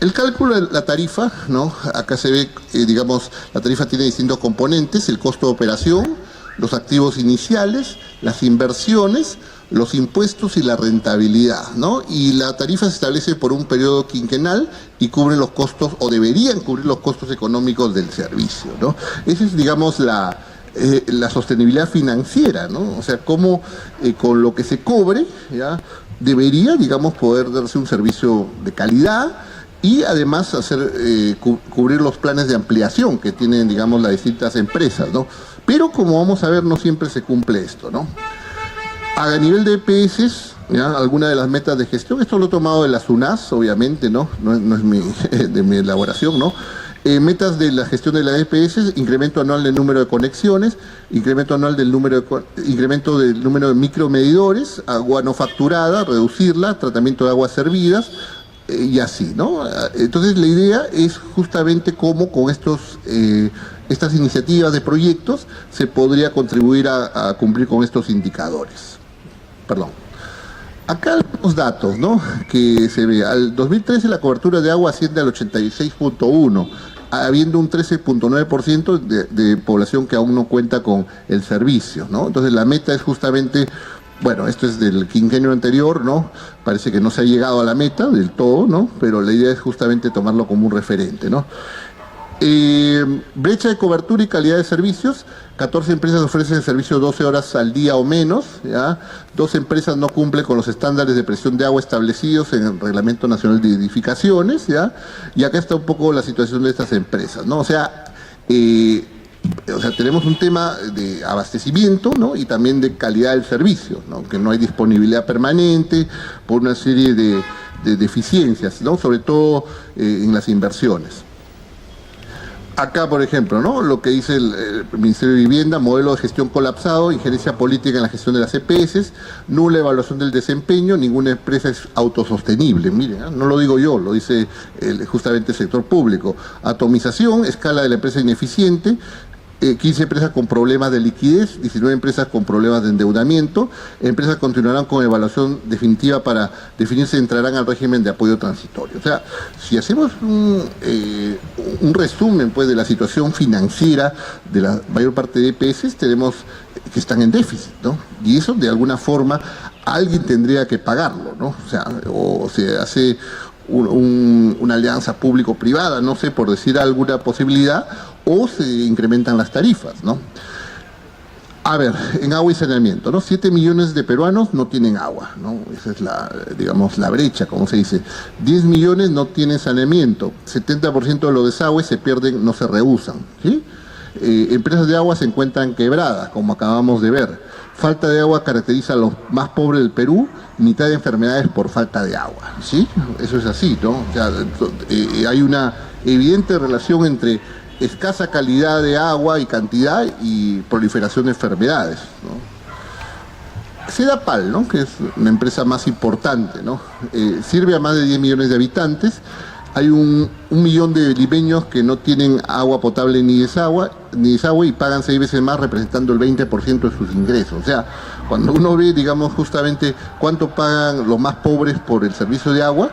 El cálculo de la tarifa, ¿no? Acá se ve, digamos, la tarifa tiene distintos componentes: el costo de operación, los activos iniciales, las inversiones, los impuestos y la rentabilidad, ¿no? Y la tarifa se establece por un periodo quinquenal y cubre los costos, o deberían cubrir los costos económicos del servicio, ¿no? Esa es, digamos, la sostenibilidad financiera, ¿no? O sea, cómo con lo que se cobre, ¿ya?, debería, digamos, poder darse un servicio de calidad y además cubrir los planes de ampliación que tienen, digamos, las distintas empresas, ¿no? Pero, como vamos a ver, no siempre se cumple esto, ¿no? A nivel de EPS, ¿ya?, algunas de las metas de gestión, esto lo he tomado de la SUNAS, obviamente, ¿no? No es de mi elaboración, ¿no? Metas de la gestión de las EPS: incremento anual del número de conexiones, incremento del número de micromedidores, agua no facturada, reducirla, tratamiento de aguas servidas, y así, ¿no? Entonces, la idea es justamente cómo con estas iniciativas de proyectos se podría contribuir a cumplir con estos indicadores. Perdón. Acá los datos, ¿no?, que se ve. Al 2013 la cobertura de agua asciende al 86.1%, habiendo un 13.9% de población que aún no cuenta con el servicio, ¿no? Entonces, la meta es justamente... Bueno, esto es del quinquenio anterior, ¿no? Parece que no se ha llegado a la meta del todo, ¿no? Pero la idea es justamente tomarlo como un referente, ¿no? Brecha de cobertura y calidad de servicios: 14 empresas ofrecen el servicio 12 horas al día o menos, ¿ya? 2 empresas no cumplen con los estándares de presión de agua establecidos en el Reglamento Nacional de Edificaciones, ¿ya? Y acá está un poco la situación de estas empresas, ¿no? O sea, tenemos un tema de abastecimiento, ¿no?, y también de calidad del servicio, ¿no?, que no hay disponibilidad permanente por una serie de deficiencias, ¿no?, sobre todo en las inversiones. Acá, por ejemplo, ¿no?, lo que dice el Ministerio de Vivienda: modelo de gestión colapsado, injerencia política en la gestión de las EPS, nula evaluación del desempeño, ninguna empresa es autosostenible. Miren, no lo digo yo, lo dice justamente el sector público. Atomización, escala de la empresa ineficiente, 15 empresas con problemas de liquidez, 19 empresas con problemas de endeudamiento. Empresas continuarán con evaluación definitiva para definir si entrarán al régimen de apoyo transitorio. O sea, si hacemos un resumen, pues, de la situación financiera de la mayor parte de EPS, tenemos que están en déficit, ¿no? Y eso, de alguna forma, alguien tendría que pagarlo, ¿no? O se hace una alianza público-privada, no sé, por decir alguna posibilidad, o se incrementan las tarifas, ¿no? A ver, en agua y saneamiento, ¿no? 7 millones de peruanos no tienen agua, ¿no? Esa es la brecha, como se dice. 10 millones no tienen saneamiento. 70% de los desagües se pierden, no se reusan, ¿sí? Empresas de agua se encuentran quebradas, como acabamos de ver. Falta de agua caracteriza a los más pobres del Perú, mitad de enfermedades por falta de agua, ¿sí? Eso es así, ¿no? O sea, hay una evidente relación entre escasa calidad de agua y cantidad y proliferación de enfermedades, ¿no? Sedapal, ¿no? Que es una empresa más importante, ¿no? Sirve a más de 10 millones de habitantes. Hay un millón de limeños que no tienen agua potable ni desagüe y pagan 6 veces más, representando el 20% de sus ingresos. O sea, cuando uno ve, digamos, justamente cuánto pagan los más pobres por el servicio de agua,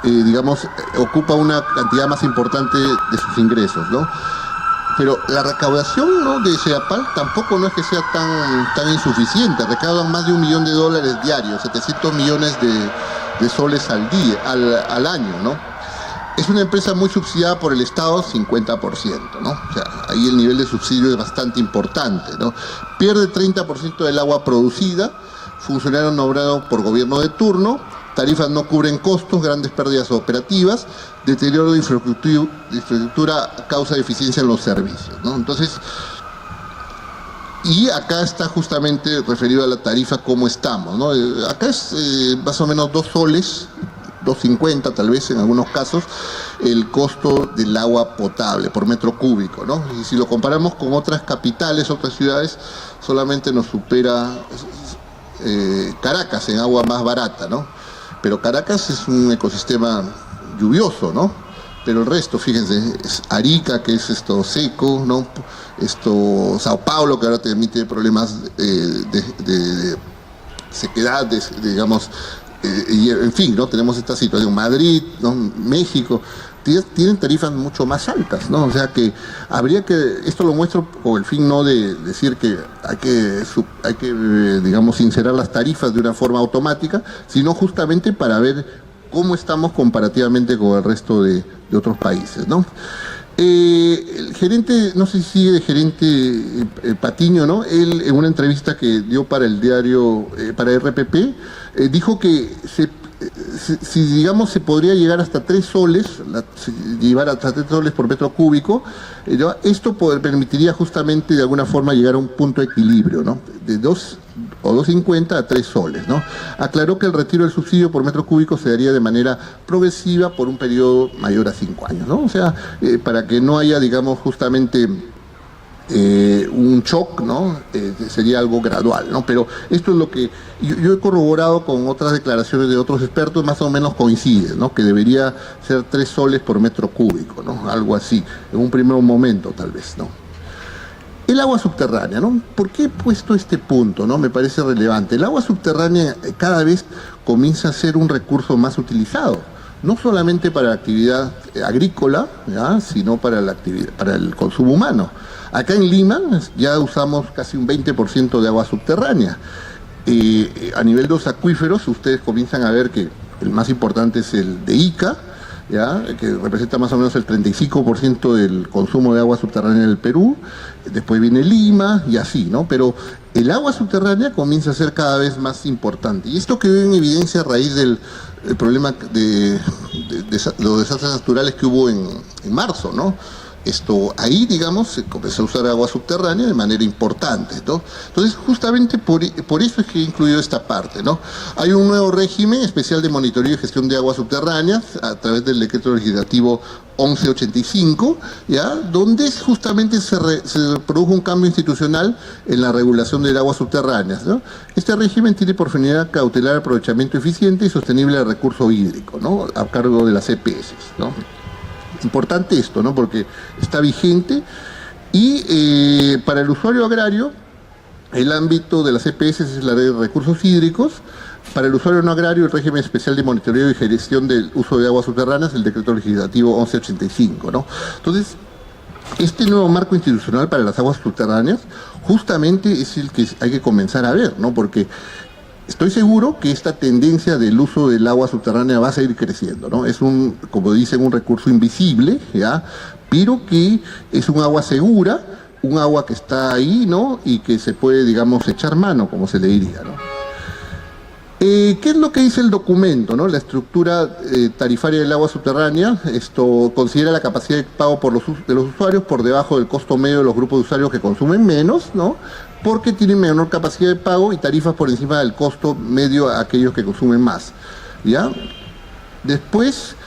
digamos, ocupa una cantidad más importante de sus ingresos, ¿no? Pero la recaudación, ¿no?, de Sedapal tampoco no es que sea tan insuficiente. Recaudan más de $1 millón diarios, 700 millones de soles al año, ¿no? Es una empresa muy subsidiada por el Estado, 50%, ¿no? O sea, ahí el nivel de subsidio es bastante importante, ¿no? Pierde 30% del agua producida, funcionario nombrado por gobierno de turno, tarifas no cubren costos, grandes pérdidas operativas, deterioro de infraestructura causa deficiencia en los servicios, ¿no? Entonces, y acá está justamente referido a la tarifa cómo estamos, ¿no? Acá es más o menos 2 soles, 2.50 tal vez en algunos casos, el costo del agua potable por metro cúbico, ¿no? Y si lo comparamos con otras capitales, otras ciudades, solamente nos supera Caracas en agua más barata, ¿no? Pero Caracas es un ecosistema lluvioso, ¿no? Pero el resto, fíjense, es Arica, que es seco, ¿no? Sao Paulo, que ahora también tiene problemas de sequedad, digamos, y en fin, ¿no? Tenemos esta situación. Madrid, ¿no? México, tienen tarifas mucho más altas, ¿no? O sea que habría que, esto lo muestro con el fin no de decir que hay que digamos, sincerar las tarifas de una forma automática, sino justamente para ver cómo estamos comparativamente con el resto de otros países, ¿no? El gerente, no sé si sigue de gerente Patiño, ¿no? Él en una entrevista que dio para el diario, para RPP, dijo que si digamos se podría llegar hasta 3 soles, llevar hasta 3 soles por metro cúbico, esto permitiría justamente de alguna forma llegar a un punto de equilibrio, ¿no? De 2 o 2.50 a 3 soles, ¿no? Aclaró que el retiro del subsidio por metro cúbico se daría de manera progresiva por un periodo mayor a 5 años, ¿no? O sea, para que no haya, digamos, justamente un shock, ¿no? Sería algo gradual, ¿no? Pero esto es lo que yo he corroborado con otras declaraciones de otros expertos, más o menos coincide, ¿no? Que debería ser 3 soles por metro cúbico, ¿no? Algo así, en un primer momento tal vez, ¿no? El agua subterránea, ¿no? ¿Por qué he puesto este punto, no? Me parece relevante. El agua subterránea cada vez comienza a ser un recurso más utilizado, no solamente para la actividad agrícola, ¿ya?, sino para el consumo humano. Acá en Lima ya usamos casi un 20% de agua subterránea. A nivel de los acuíferos, ustedes comienzan a ver que el más importante es el de Ica, ¿ya?, que representa más o menos el 35% del consumo de agua subterránea en el Perú. Después viene Lima y así, ¿no? Pero el agua subterránea comienza a ser cada vez más importante. Y esto quedó en evidencia a raíz del problema de los desastres naturales que hubo en marzo, ¿no? Ahí, digamos, se comenzó a usar agua subterránea de manera importante, ¿no? Entonces, justamente por eso es que he incluido esta parte, ¿no? Hay un nuevo régimen especial de monitoreo y gestión de aguas subterráneas a través del decreto legislativo 1185, ¿ya?, donde justamente se produjo un cambio institucional en la regulación del agua subterráneas, ¿no? Este régimen tiene por finalidad cautelar el aprovechamiento eficiente y sostenible del recurso hídrico, ¿no?, a cargo de las EPS, ¿no? Importante esto, ¿no?, porque está vigente y para el usuario agrario el ámbito de las EPS es la ley de recursos hídricos. Para el usuario no agrario, el régimen especial de monitoreo y gestión del uso de aguas subterráneas, el decreto legislativo 1185, ¿no? Entonces, este nuevo marco institucional para las aguas subterráneas justamente es el que hay que comenzar a ver, ¿no? Porque estoy seguro que esta tendencia del uso del agua subterránea va a seguir creciendo, ¿no? Es como dicen, un recurso invisible, ¿ya?, pero que es un agua segura, un agua que está ahí, ¿no?, y que se puede, digamos, echar mano, como se le diría, ¿no? ¿Qué es lo que dice el documento, ¿no? La estructura tarifaria del agua subterránea, esto considera la capacidad de pago de los usuarios por debajo del costo medio de los grupos de usuarios que consumen menos, ¿no?, porque tienen menor capacidad de pago, y tarifas por encima del costo medio a aquellos que consumen más, ¿ya? Después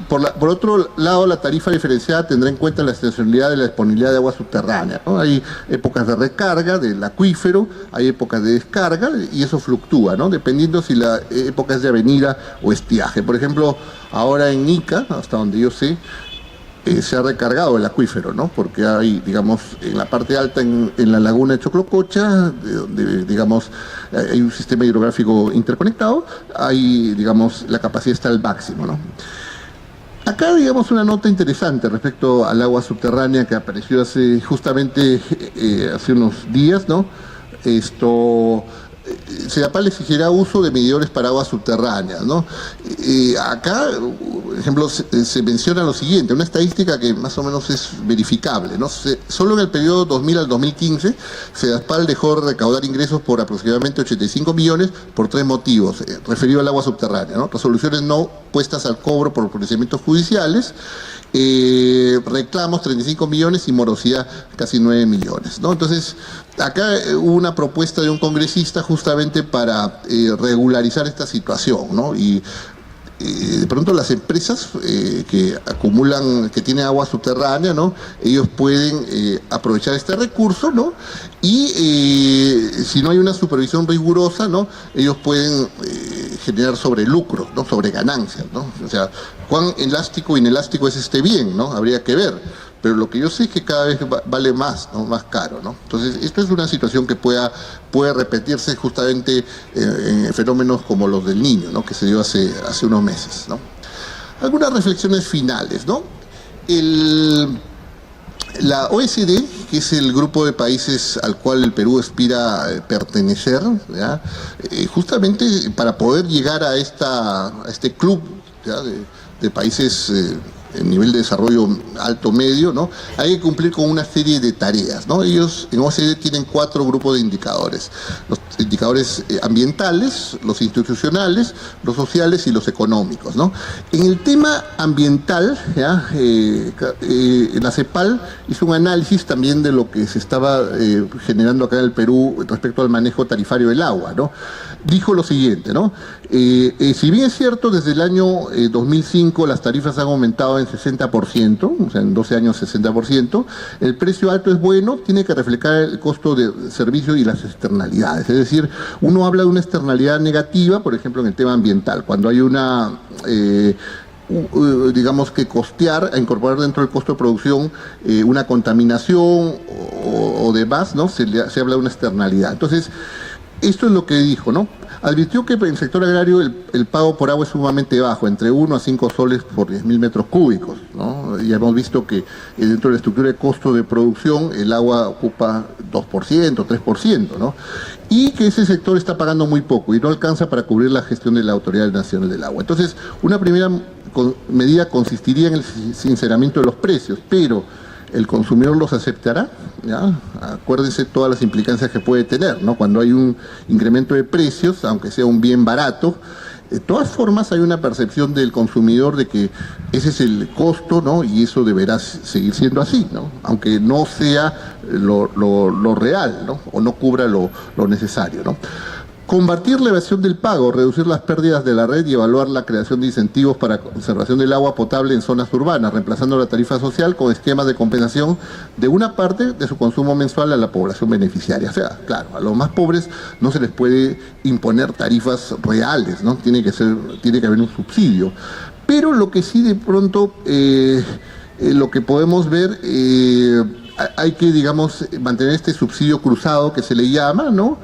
Por otro lado, la tarifa diferenciada tendrá en cuenta la estacionalidad de la disponibilidad de agua subterránea, ¿no? Hay épocas de recarga del acuífero, hay épocas de descarga y eso fluctúa, ¿no? Dependiendo si la época es de avenida o estiaje. Por ejemplo, ahora en Ica, hasta donde yo sé, se ha recargado el acuífero, ¿no? Porque hay, digamos, en la parte alta, en la laguna de Choclococha, donde, digamos, hay un sistema hidrográfico interconectado, hay, digamos, la capacidad está al máximo, ¿no? Acá, digamos, una nota interesante respecto al agua subterránea que apareció justamente hace unos días, ¿no? CEDAPAL exigirá uso de medidores para aguas subterráneas, ¿no? Acá, por ejemplo, se menciona lo siguiente, una estadística que más o menos es verificable, ¿no? Solo en el periodo 2000 al 2015, CEDAPAL dejó de recaudar ingresos por aproximadamente 85 millones por 3 motivos, referido al agua subterránea, ¿no? Resoluciones no puestas al cobro por procedimientos judiciales, reclamos 35 millones y morosidad casi 9 millones, ¿no? Entonces, acá hubo una propuesta de un congresista justamente para regularizar esta situación, ¿no? Y de pronto las empresas que acumulan, que tienen agua subterránea, ¿no? Ellos pueden aprovechar este recurso, ¿no? Y si no hay una supervisión rigurosa, ¿no? Ellos pueden generar sobrelucros, ¿no? Sobre ganancias, ¿no? O sea, cuán elástico o inelástico es este bien, ¿no? Habría que ver. Pero lo que yo sé es que cada vez vale más, ¿no? Más caro, ¿no? Entonces, esto es una situación que puede repetirse justamente en fenómenos como los del Niño, ¿no? Que se dio hace unos meses, ¿no? Algunas reflexiones finales, ¿no? La OECD, que es el grupo de países al cual el Perú aspira a pertenecer, ¿ya? Justamente para poder llegar a este club, ¿ya? de países en nivel de desarrollo alto medio, ¿no? Hay que cumplir con una serie de tareas, ¿no? Ellos en OCDE tienen 4 grupos de indicadores: los indicadores ambientales, los institucionales, los sociales y los económicos, ¿no? En el tema ambiental, ¿ya? La CEPAL hizo un análisis también de lo que se estaba generando acá en el Perú respecto al manejo tarifario del agua, ¿no? Dijo lo siguiente, ¿no? Si bien es cierto, desde el año 2005 las tarifas han aumentado en 60%, o sea, en 12 años 60%, el precio alto es bueno, tiene que reflejar el costo de servicio y las externalidades. Es decir, uno habla de una externalidad negativa, por ejemplo, en el tema ambiental, cuando hay una... digamos que costear, a incorporar dentro del costo de producción una contaminación o demás, ¿no? Se habla de una externalidad. Entonces, esto es lo que dijo, ¿no? Advirtió que en el sector agrario el pago por agua es sumamente bajo, entre 1 a 5 soles por 10.000 metros cúbicos, ¿no? Ya hemos visto que dentro de la estructura de costo de producción el agua ocupa 2%, 3%, ¿no? Y que ese sector está pagando muy poco y no alcanza para cubrir la gestión de la Autoridad Nacional del Agua. Entonces, una primera medida consistiría en el sinceramiento de los precios, pero ¿el consumidor los aceptará? ¿Ya? Acuérdense todas las implicancias que puede tener, ¿no? Cuando hay un incremento de precios, aunque sea un bien barato, de todas formas hay una percepción del consumidor de que ese es el costo, ¿no? Y eso deberá seguir siendo así, ¿no? Aunque no sea lo real, ¿no? O no cubra lo necesario, ¿no? Combatir la evasión del pago, reducir las pérdidas de la red y evaluar la creación de incentivos para conservación del agua potable en zonas urbanas, reemplazando la tarifa social con esquemas de compensación de una parte de su consumo mensual a la población beneficiaria. O sea, claro, a los más pobres no se les puede imponer tarifas reales, ¿no? Tiene que haber un subsidio. Pero lo que sí de pronto, lo que podemos ver, hay que, digamos, mantener este subsidio cruzado que se le llama, ¿no?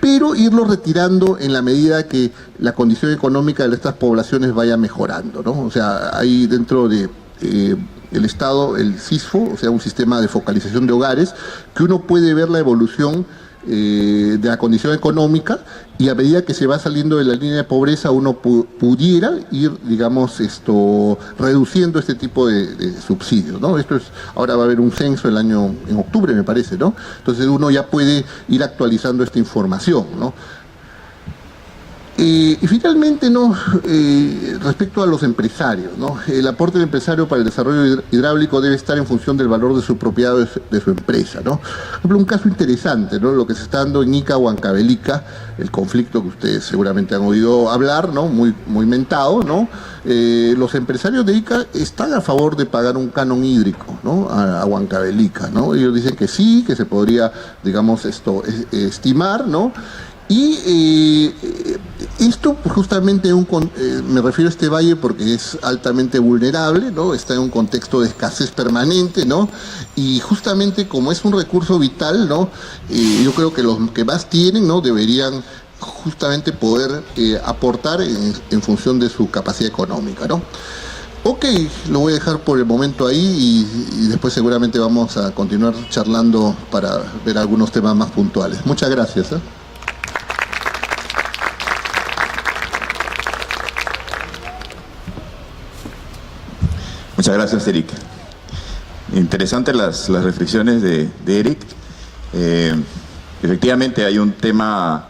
Pero irlo retirando en la medida que la condición económica de estas poblaciones vaya mejorando, ¿no? O sea, hay dentro de el Estado, el SISFO, o sea, un sistema de focalización de hogares, que uno puede ver la evolución de la condición económica, y a medida que se va saliendo de la línea de pobreza uno pudiera ir, digamos, reduciendo este tipo de subsidios, ¿no? Ahora va a haber un censo en octubre, me parece, ¿no? Entonces uno ya puede ir actualizando esta información, ¿no? Y finalmente, ¿no? Respecto a los empresarios, ¿no? El aporte del empresario para el desarrollo hidráulico debe estar en función del valor de su propiedad de su empresa, ¿no? Por ejemplo, un caso interesante, ¿no? Lo que se está dando en Ica, Huancavelica, el conflicto que ustedes seguramente han oído hablar, ¿no? Muy mentado, ¿no? Los empresarios de Ica están a favor de pagar un canon hídrico, ¿no? A Huancavelica, ¿no? Ellos dicen que sí, que se podría, digamos, estimar, ¿no? Y esto justamente me refiero a este valle porque es altamente vulnerable, ¿no? Está en un contexto de escasez permanente, ¿no? Y justamente como es un recurso vital, ¿no? Yo creo que los que más tienen, ¿no? Deberían justamente poder aportar en función de su capacidad económica, ¿no? Ok, lo voy a dejar por el momento ahí y después seguramente vamos a continuar charlando para ver algunos temas más puntuales. Muchas gracias, ¿eh? Muchas gracias, Eric. Interesantes las reflexiones de Eric. Efectivamente hay un tema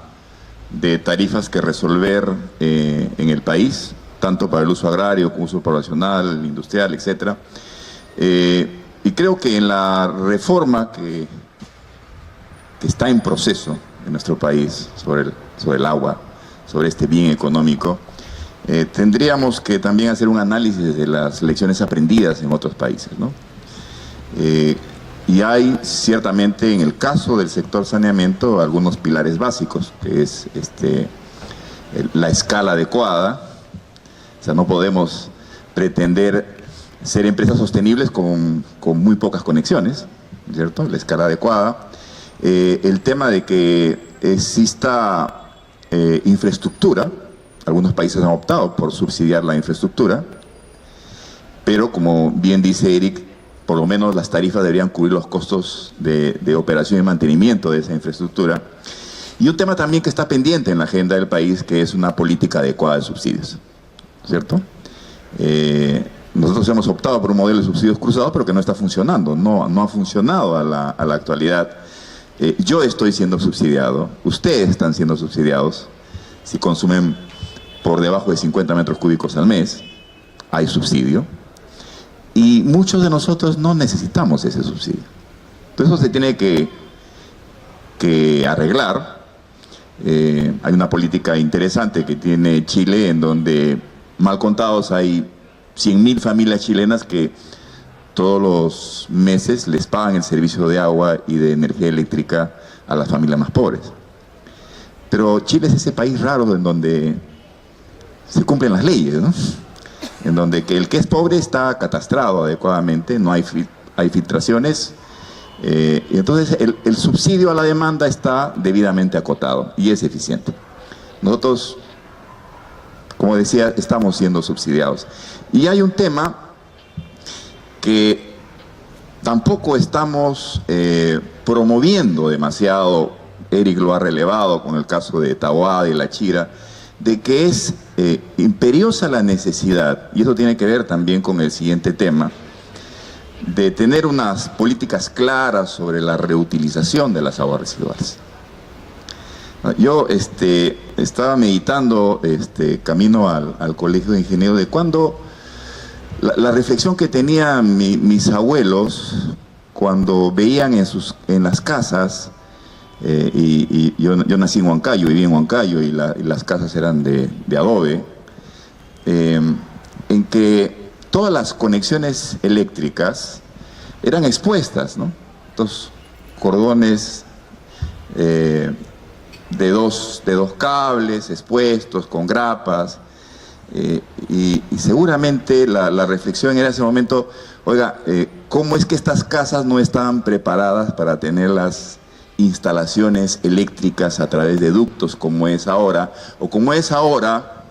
de tarifas que resolver en el país, tanto para el uso agrario como uso poblacional, industrial, etc. Y creo que en la reforma que está en proceso en nuestro país sobre el agua, sobre este bien económico, tendríamos que también hacer un análisis de las lecciones aprendidas en otros países, ¿no? Y hay ciertamente en el caso del sector saneamiento algunos pilares básicos, que es la escala adecuada. O sea, no podemos pretender ser empresas sostenibles con muy pocas conexiones, ¿cierto? La escala adecuada. El tema de que exista infraestructura. Algunos países han optado por subsidiar la infraestructura, pero como bien dice Eric, por lo menos las tarifas deberían cubrir los costos de operación y mantenimiento de esa infraestructura. Y un tema también que está pendiente en la agenda del país, que es una política adecuada de subsidios, ¿cierto? Nosotros hemos optado por un modelo de subsidios cruzados, pero que no está funcionando, no ha funcionado a la actualidad. Yo estoy siendo subsidiado, ustedes están siendo subsidiados, si consumen por debajo de 50 metros cúbicos al mes, hay subsidio, y muchos de nosotros no necesitamos ese subsidio. Entonces eso se tiene que arreglar. Hay una política interesante que tiene Chile, en donde, mal contados, hay 100.000 familias chilenas que todos los meses les pagan el servicio de agua y de energía eléctrica a las familias más pobres. Pero Chile es ese país raro en donde se cumplen las leyes, ¿no? En donde que el que es pobre está catastrado adecuadamente, no hay filtraciones, y entonces el subsidio a la demanda está debidamente acotado y es eficiente. Nosotros, como decía, estamos siendo subsidiados. Y hay un tema que tampoco estamos promoviendo demasiado. Eric lo ha relevado con el caso de Taboada y La Chira, de que es imperiosa la necesidad, y eso tiene que ver también con el siguiente tema, de tener unas políticas claras sobre la reutilización de las aguas residuales. Yo estaba meditando camino al Colegio de Ingenieros de cuando la reflexión que tenían mis abuelos cuando veían en las casas. Y yo nací en Huancayo, viví en Huancayo y las casas eran de adobe, en que todas las conexiones eléctricas eran expuestas, ¿no? Estos cordones de dos cables expuestos con grapas, y seguramente la reflexión era en ese momento, oiga, ¿cómo es que estas casas no estaban preparadas para tener las instalaciones eléctricas a través de ductos como es ahora? O como es ahora,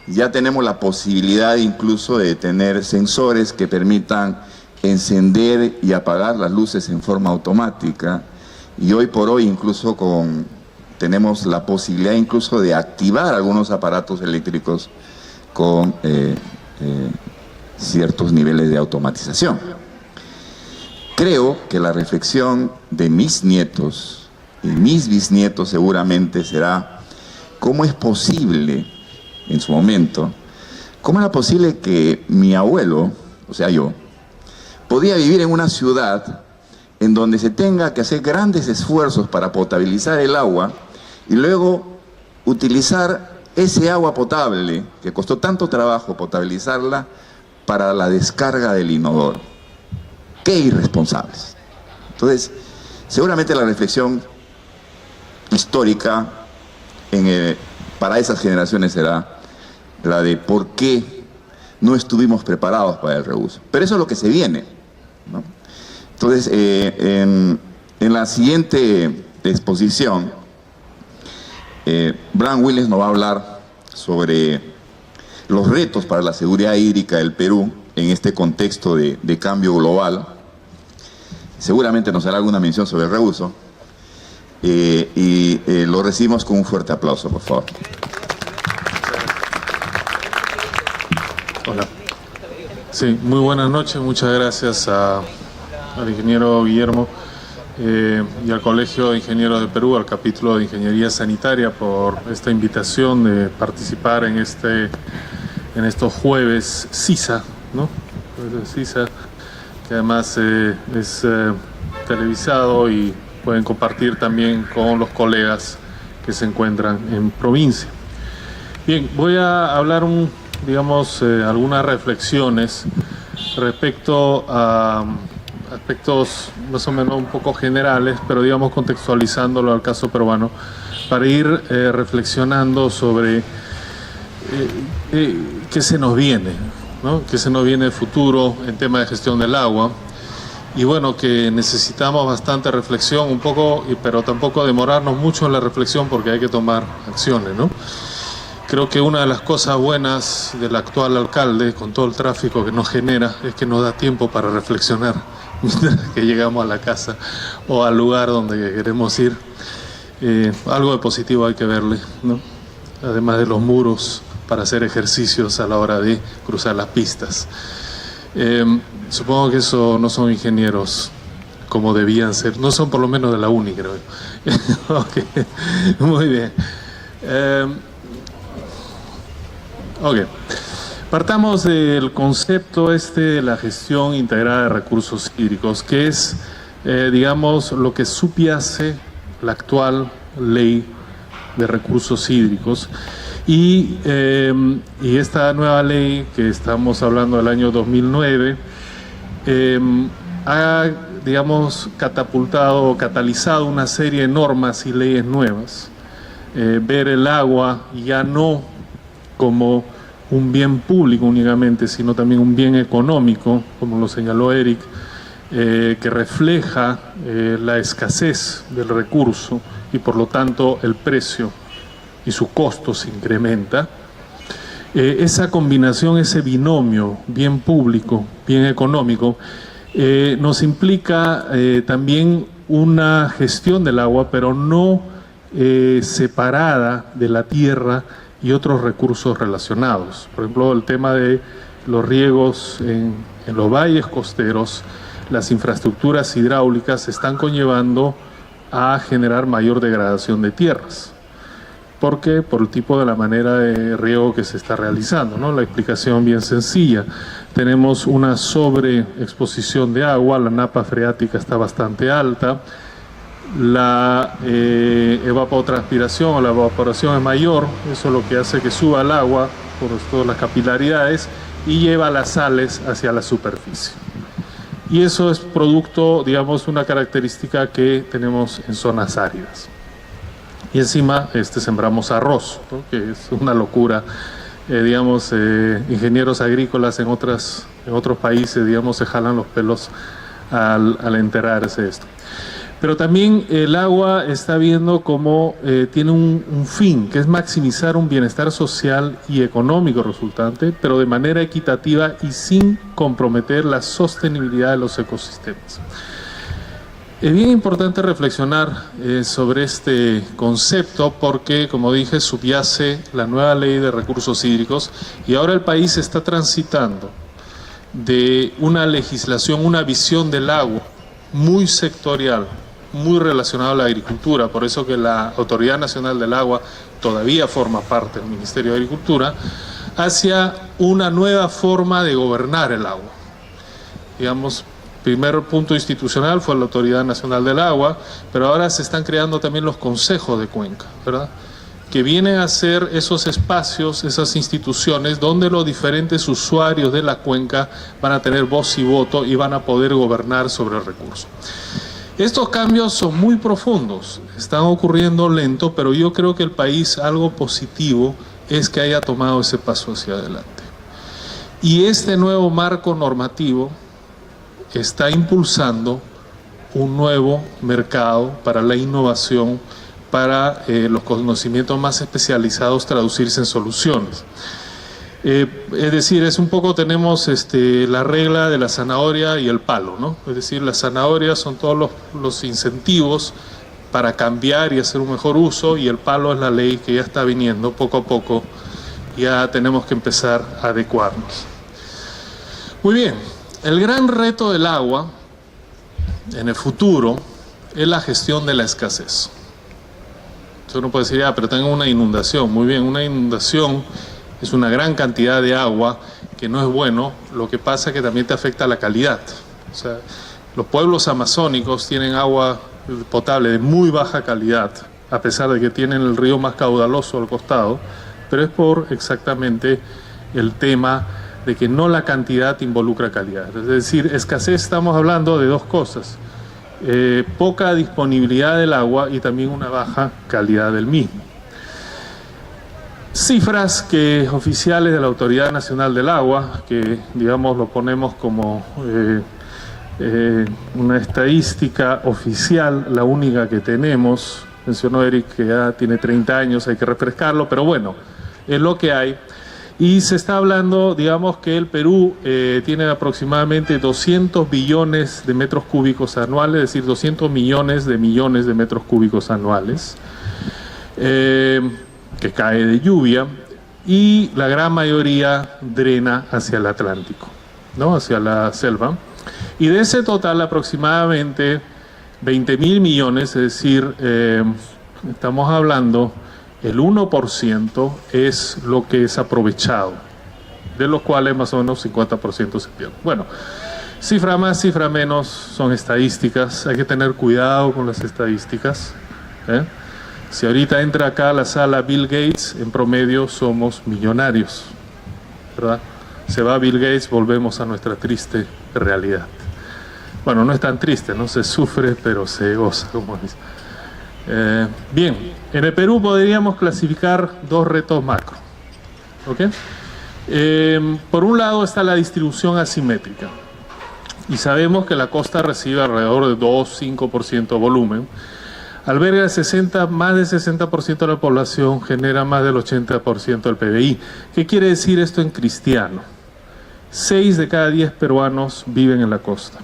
ya tenemos la posibilidad incluso de tener sensores que permitan encender y apagar las luces en forma automática, y hoy por hoy incluso tenemos la posibilidad incluso de activar algunos aparatos eléctricos con ciertos niveles de automatización. Creo que la reflexión de mis nietos y mis bisnietos seguramente será cómo es posible, en su momento, cómo era posible que mi abuelo, o sea yo, podía vivir en una ciudad en donde se tenga que hacer grandes esfuerzos para potabilizar el agua y luego utilizar ese agua potable, que costó tanto trabajo potabilizarla, para la descarga del inodoro. ¡Qué irresponsables! Entonces, seguramente la reflexión histórica para esas generaciones será la de por qué no estuvimos preparados para el reuso. Pero eso es lo que se viene, ¿no? Entonces, en la siguiente exposición, Brian Williams nos va a hablar sobre los retos para la seguridad hídrica del Perú en este contexto de cambio global. Seguramente nos hará alguna mención sobre el reuso. Lo recibimos con un fuerte aplauso, por favor. Hola. Sí, muy buenas noches. Muchas gracias al ingeniero Guillermo y al Colegio de Ingenieros de Perú, al capítulo de Ingeniería Sanitaria, por esta invitación de participar en estos jueves CISA, ¿no? Jueves CISA, que además es televisado y pueden compartir también con los colegas que se encuentran en provincia. Bien, voy a hablar algunas reflexiones respecto a aspectos más o menos un poco generales, pero digamos contextualizándolo al caso peruano, para ir reflexionando sobre qué se nos viene, ¿no? Qué se nos viene el futuro en tema de gestión del agua. Y bueno, que necesitamos bastante reflexión, un poco, pero tampoco demorarnos mucho en la reflexión porque hay que tomar acciones, ¿no? Creo que una de las cosas buenas del actual alcalde, con todo el tráfico que nos genera, es que nos da tiempo para reflexionar mientras que llegamos a la casa o al lugar donde queremos ir. Algo de positivo hay que verle, ¿no? Además de los muros para hacer ejercicios a la hora de cruzar las pistas. Supongo que eso no son ingenieros como debían ser, no son por lo menos de la UNI, creo yo. Okay. Muy bien. Partamos del concepto de la gestión integrada de recursos hídricos, que es, lo que subyace la actual ley de recursos hídricos. Y esta nueva ley, que estamos hablando del año 2009, ha, catapultado o catalizado una serie de normas y leyes nuevas. Ver el agua ya no como un bien público únicamente, sino también un bien económico, como lo señaló Eric, que refleja la escasez del recurso y por lo tanto el precio y su costo se incrementa. Esa combinación, ese binomio, bien público, bien económico, nos implica también una gestión del agua, pero no separada de la tierra y otros recursos relacionados. Por ejemplo, el tema de los riegos en los valles costeros, las infraestructuras hidráulicas están conllevando a generar mayor degradación de tierras. ¿Por qué? Por el tipo de la manera de riego que se está realizando, ¿no? La explicación bien sencilla. Tenemos una sobreexposición de agua, la napa freática está bastante alta, la evapotranspiración o la evaporación es mayor, eso es lo que hace que suba el agua por todas las capilaridades y lleva las sales hacia la superficie. Y eso es producto, una característica que tenemos en zonas áridas. Y encima sembramos arroz, ¿no? Que es una locura. Ingenieros agrícolas en otros países, se jalan los pelos al enterarse de esto. Pero también el agua está viendo cómo tiene un fin, que es maximizar un bienestar social y económico resultante, pero de manera equitativa y sin comprometer la sostenibilidad de los ecosistemas. Es bien importante reflexionar sobre este concepto porque, como dije, subyace la nueva ley de recursos hídricos y ahora el país está transitando de una legislación, una visión del agua muy sectorial, muy relacionado a la agricultura, por eso que la Autoridad Nacional del Agua todavía forma parte del Ministerio de Agricultura, hacia una nueva forma de gobernar el agua. Digamos, primer punto institucional fue la Autoridad Nacional del Agua, pero ahora se están creando también los consejos de cuenca, ¿verdad?, que vienen a ser esos espacios, esas instituciones donde los diferentes usuarios de la cuenca van a tener voz y voto y van a poder gobernar sobre el recurso. Estos cambios son muy profundos, están ocurriendo lento, pero yo creo que el país, algo positivo es que haya tomado ese paso hacia adelante. Y este nuevo marco normativo está impulsando un nuevo mercado para la innovación, para los conocimientos más especializados traducirse en soluciones. Es decir, es un poco, tenemos la regla de la zanahoria y el palo, ¿no? Es decir, las zanahorias son todos los incentivos para cambiar y hacer un mejor uso, y el palo es la ley que ya está viniendo poco a poco, ya tenemos que empezar a adecuarnos. Muy bien, el gran reto del agua en el futuro es la gestión de la escasez. Uno puede decir, pero tengo una inundación. Muy bien, una inundación es una gran cantidad de agua que no es bueno, lo que pasa es que también te afecta la calidad. O sea, los pueblos amazónicos tienen agua potable de muy baja calidad, a pesar de que tienen el río más caudaloso al costado, pero es por exactamente el tema de que no la cantidad involucra calidad. Es decir, escasez, estamos hablando de dos cosas. Poca disponibilidad del agua y también una baja calidad del mismo. Cifras oficiales de la Autoridad Nacional del Agua, que digamos lo ponemos como una estadística oficial, la única que tenemos. Mencionó Eric que ya tiene 30 años, hay que refrescarlo, pero bueno, es lo que hay. Y se está hablando, digamos, que el Perú tiene aproximadamente 200 billones de metros cúbicos anuales, es decir, 200 millones de metros cúbicos anuales, que cae de lluvia, y la gran mayoría drena hacia el Atlántico, ¿no?, hacia la selva. Y de ese total, aproximadamente 20.000 millones, es decir, estamos hablando, el 1% es lo que es aprovechado, de los cuales más o menos 50% se pierde. Bueno, cifra más, cifra menos, son estadísticas, hay que tener cuidado con las estadísticas. Si ahorita entra acá a la sala Bill Gates, en promedio somos millonarios, ¿verdad? Se va Bill Gates, volvemos a nuestra triste realidad. Bueno, no es tan triste, no se sufre, pero se goza, como dice. Bien, en el Perú podríamos clasificar dos retos macro, ¿ok? Por un lado está la distribución asimétrica, y sabemos que la costa recibe alrededor de 2-5% de volumen, alberga más del 60% de la población, genera más del 80% del PBI. ¿Qué quiere decir esto en cristiano? 6 de cada 10 peruanos viven en la costa,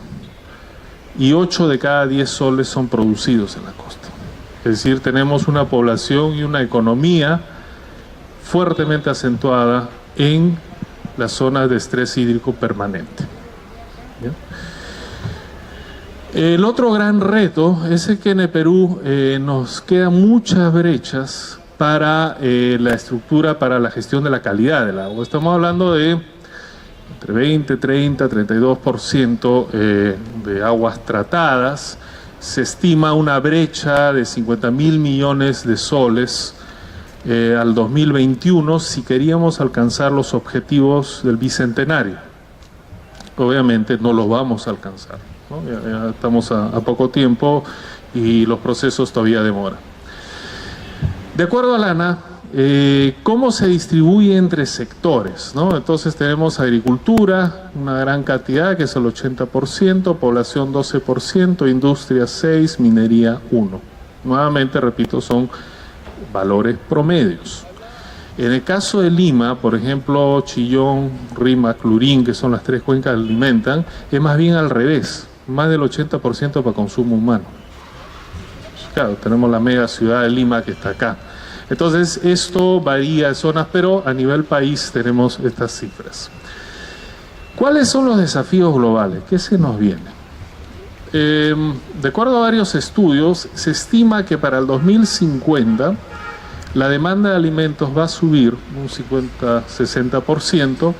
y 8 de cada 10 soles son producidos en la costa. Es decir, tenemos una población y una economía fuertemente acentuada en las zonas de estrés hídrico permanente. ¿Bien? El otro gran reto es que en el Perú nos quedan muchas brechas para la estructura, para la gestión de la calidad del agua. Estamos hablando de entre 20, 30, 32% de aguas tratadas. Se estima una brecha de 50.000 millones de soles al 2021 si queríamos alcanzar los objetivos del Bicentenario. Obviamente no los vamos a alcanzar, ¿no? Ya estamos a poco tiempo y los procesos todavía demoran. De acuerdo a la ANA, ¿cómo se distribuye entre sectores, ¿no? Entonces tenemos agricultura, una gran cantidad que es el 80%, población 12%, industria 6%, minería 1%. Nuevamente, repito, son valores promedios. En el caso de Lima, por ejemplo, Chillón, Rímac, Lurín, que son las tres cuencas que alimentan, es más bien al revés, más del 80% para consumo humano. Claro, tenemos la mega ciudad de Lima que está acá. Entonces, esto varía de zonas, pero a nivel país tenemos estas cifras. ¿Cuáles son los desafíos globales? ¿Qué se nos viene? De acuerdo a varios estudios, se estima que para el 2050 la demanda de alimentos va a subir un 50-60%,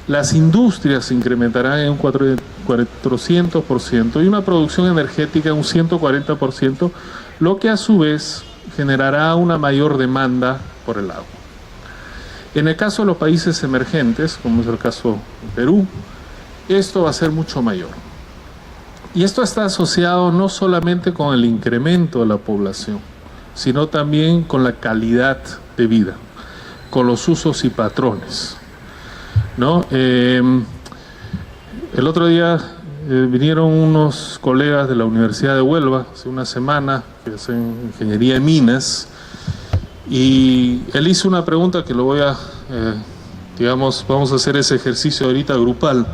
las industrias se incrementarán en un 400% y una producción energética en un 140%, lo que a su vez generará una mayor demanda por el agua. En el caso de los países emergentes, como es el caso de Perú, esto va a ser mucho mayor. Y esto está asociado no solamente con el incremento de la población, sino también con la calidad de vida, con los usos y patrones, ¿no? El otro día vinieron unos colegas de la Universidad de Huelva, hace una semana, que hacen ingeniería en minas, y él hizo una pregunta que lo voy a, vamos a hacer ese ejercicio ahorita grupal.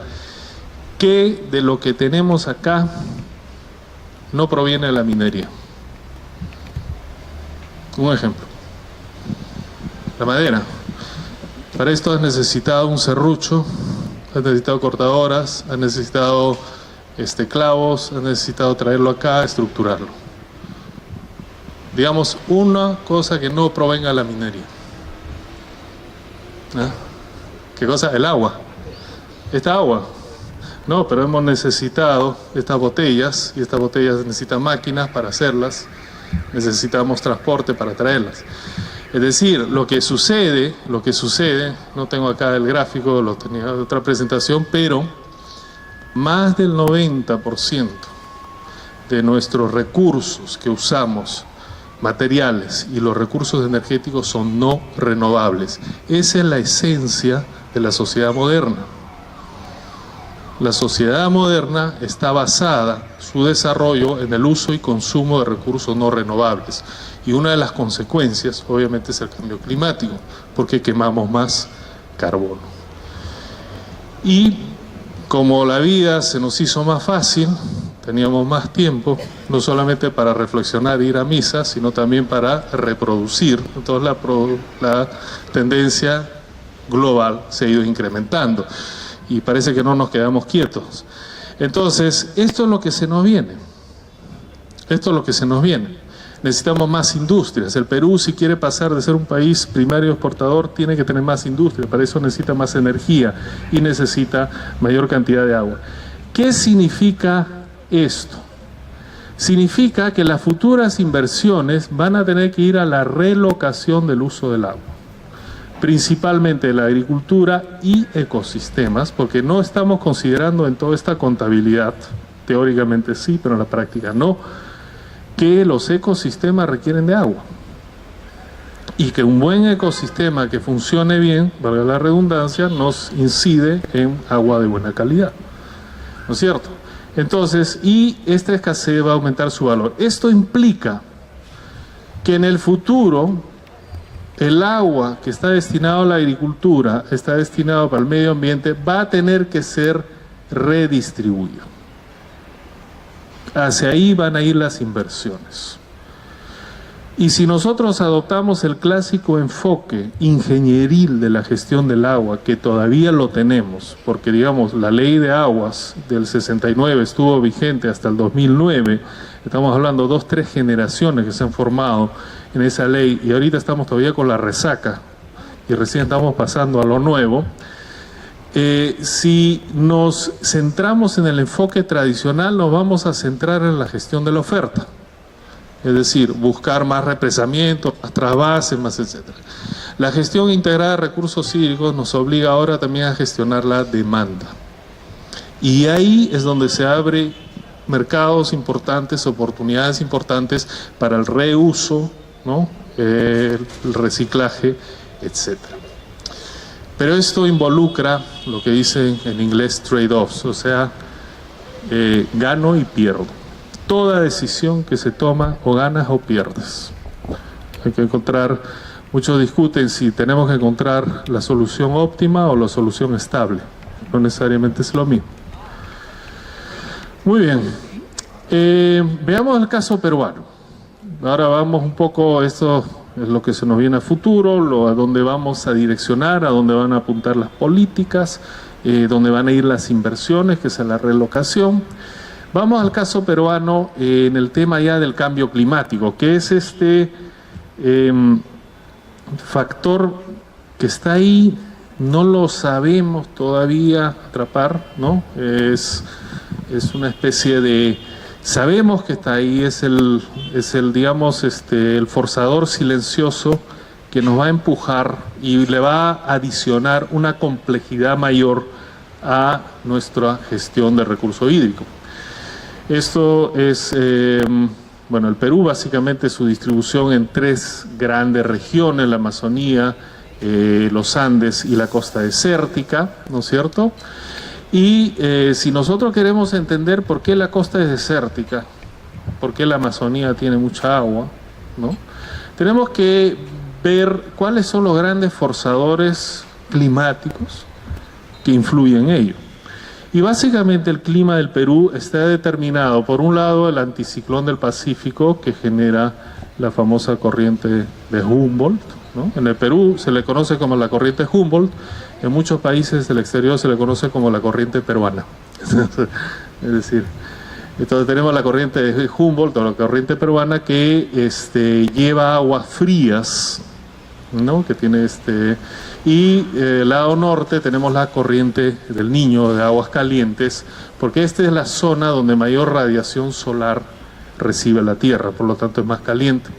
¿Qué de lo que tenemos acá no proviene de la minería? Un ejemplo. La madera. Para esto has necesitado un serrucho, has necesitado cortadoras, has necesitado clavos, has necesitado traerlo acá, estructurarlo. Digamos, una cosa que no provenga de la minería. ¿Ah? ¿Qué cosa? El agua. Esta agua. No, pero hemos necesitado estas botellas, y estas botellas necesitan máquinas para hacerlas, necesitamos transporte para traerlas. Es decir, lo que sucede, no tengo acá el gráfico, lo tenía de otra presentación, pero más del 90% de nuestros recursos que usamos, materiales y los recursos energéticos, son no renovables. Esa es la esencia de la sociedad moderna. La sociedad moderna está basada, su desarrollo, en el uso y consumo de recursos no renovables. Y una de las consecuencias, obviamente, es el cambio climático, porque quemamos más carbono. Y como la vida se nos hizo más fácil, teníamos más tiempo, no solamente para reflexionar e ir a misa, sino también para reproducir. Entonces la tendencia global se ha ido incrementando. Y parece que no nos quedamos quietos. Entonces, esto es lo que se nos viene. Esto es lo que se nos viene. Necesitamos más industrias. El Perú, si quiere pasar de ser un país primario exportador, tiene que tener más industria. Para eso necesita más energía y necesita mayor cantidad de agua. ¿Qué significa esto? Significa que las futuras inversiones van a tener que ir a la relocación del uso del agua, principalmente de la agricultura y ecosistemas, porque no estamos considerando en toda esta contabilidad, teóricamente sí, pero en la práctica no, que los ecosistemas requieren de agua. Y que un buen ecosistema que funcione bien, valga la redundancia, nos incide en agua de buena calidad. ¿No es cierto? Entonces, y esta escasez va a aumentar su valor. Esto implica que en el futuro el agua que está destinado a la agricultura, está destinado para el medio ambiente, va a tener que ser redistribuido. Hacia ahí van a ir las inversiones. Y si nosotros adoptamos el clásico enfoque ingenieril de la gestión del agua, que todavía lo tenemos, porque digamos la ley de aguas del 69 estuvo vigente hasta el 2009, estamos hablando 2-3 generaciones que se han formado en esa ley, y ahorita estamos todavía con la resaca, y recién estamos pasando a lo nuevo. Si nos centramos en el enfoque tradicional, nos vamos a centrar en la gestión de la oferta. Es decir, buscar más represamiento, más trasvases, más etcétera. La gestión integrada de recursos hídricos nos obliga ahora también a gestionar la demanda. Y ahí es donde se abren mercados importantes, oportunidades importantes para el reuso, ¿no? El reciclaje, etcétera. Pero esto involucra lo que dicen en inglés trade-offs, o sea, gano y pierdo. Toda decisión que se toma, o ganas o pierdes. Hay que encontrar, muchos discuten si tenemos que encontrar la solución óptima o la solución estable. No necesariamente es lo mismo. Muy bien. Veamos el caso peruano. Ahora vamos un poco, esto es lo que se nos viene a futuro, a dónde vamos a direccionar, a dónde van a apuntar las políticas, dónde van a ir las inversiones, que es la relocación. Vamos al caso peruano en el tema ya del cambio climático, que es este factor que está ahí, no lo sabemos todavía atrapar, ¿no? Es una especie de... Sabemos que está ahí, es el digamos, el forzador silencioso que nos va a empujar y le va a adicionar una complejidad mayor a nuestra gestión del recurso hídrico. Esto es, bueno, el Perú básicamente su distribución en 3 grandes regiones, la Amazonía, los Andes y la costa desértica, ¿no es cierto? Y si nosotros queremos entender por qué la costa es desértica, por qué la Amazonía tiene mucha agua, ¿no? Tenemos que ver cuáles son los grandes forzadores climáticos que influyen en ello. Y básicamente el clima del Perú está determinado, por un lado, el anticiclón del Pacífico, que genera la famosa corriente de Humboldt, ¿no? En el Perú se le conoce como la corriente Humboldt, en muchos países del exterior se le conoce como la corriente peruana. Es decir, entonces tenemos la corriente de Humboldt o la corriente peruana que lleva aguas frías, ¿no? Que tiene y el lado norte tenemos la corriente del Niño de aguas calientes, porque esta es la zona donde mayor radiación solar recibe la Tierra, por lo tanto es más caliente.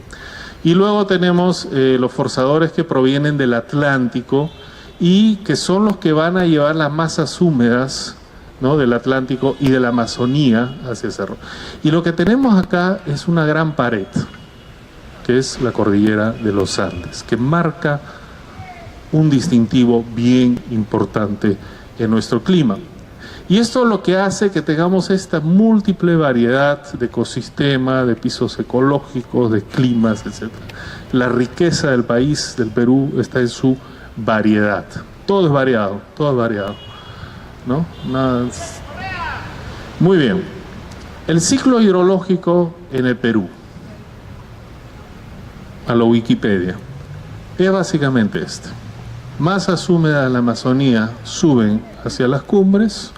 Y luego tenemos los forzadores que provienen del Atlántico y que son los que van a llevar las masas húmedas, ¿no? Del Atlántico y de la Amazonía hacia el cerro. Y lo que tenemos acá es una gran pared, que es la cordillera de los Andes, que marca un distintivo bien importante en nuestro clima. Y esto es lo que hace que tengamos esta múltiple variedad de ecosistemas, de pisos ecológicos, de climas, etc. La riqueza del país, del Perú, está en su variedad. Todo es variado, ¿no? Muy bien. El ciclo hidrológico en el Perú, a la Wikipedia, es básicamente este. Masas húmedas de la Amazonía suben hacia las cumbres,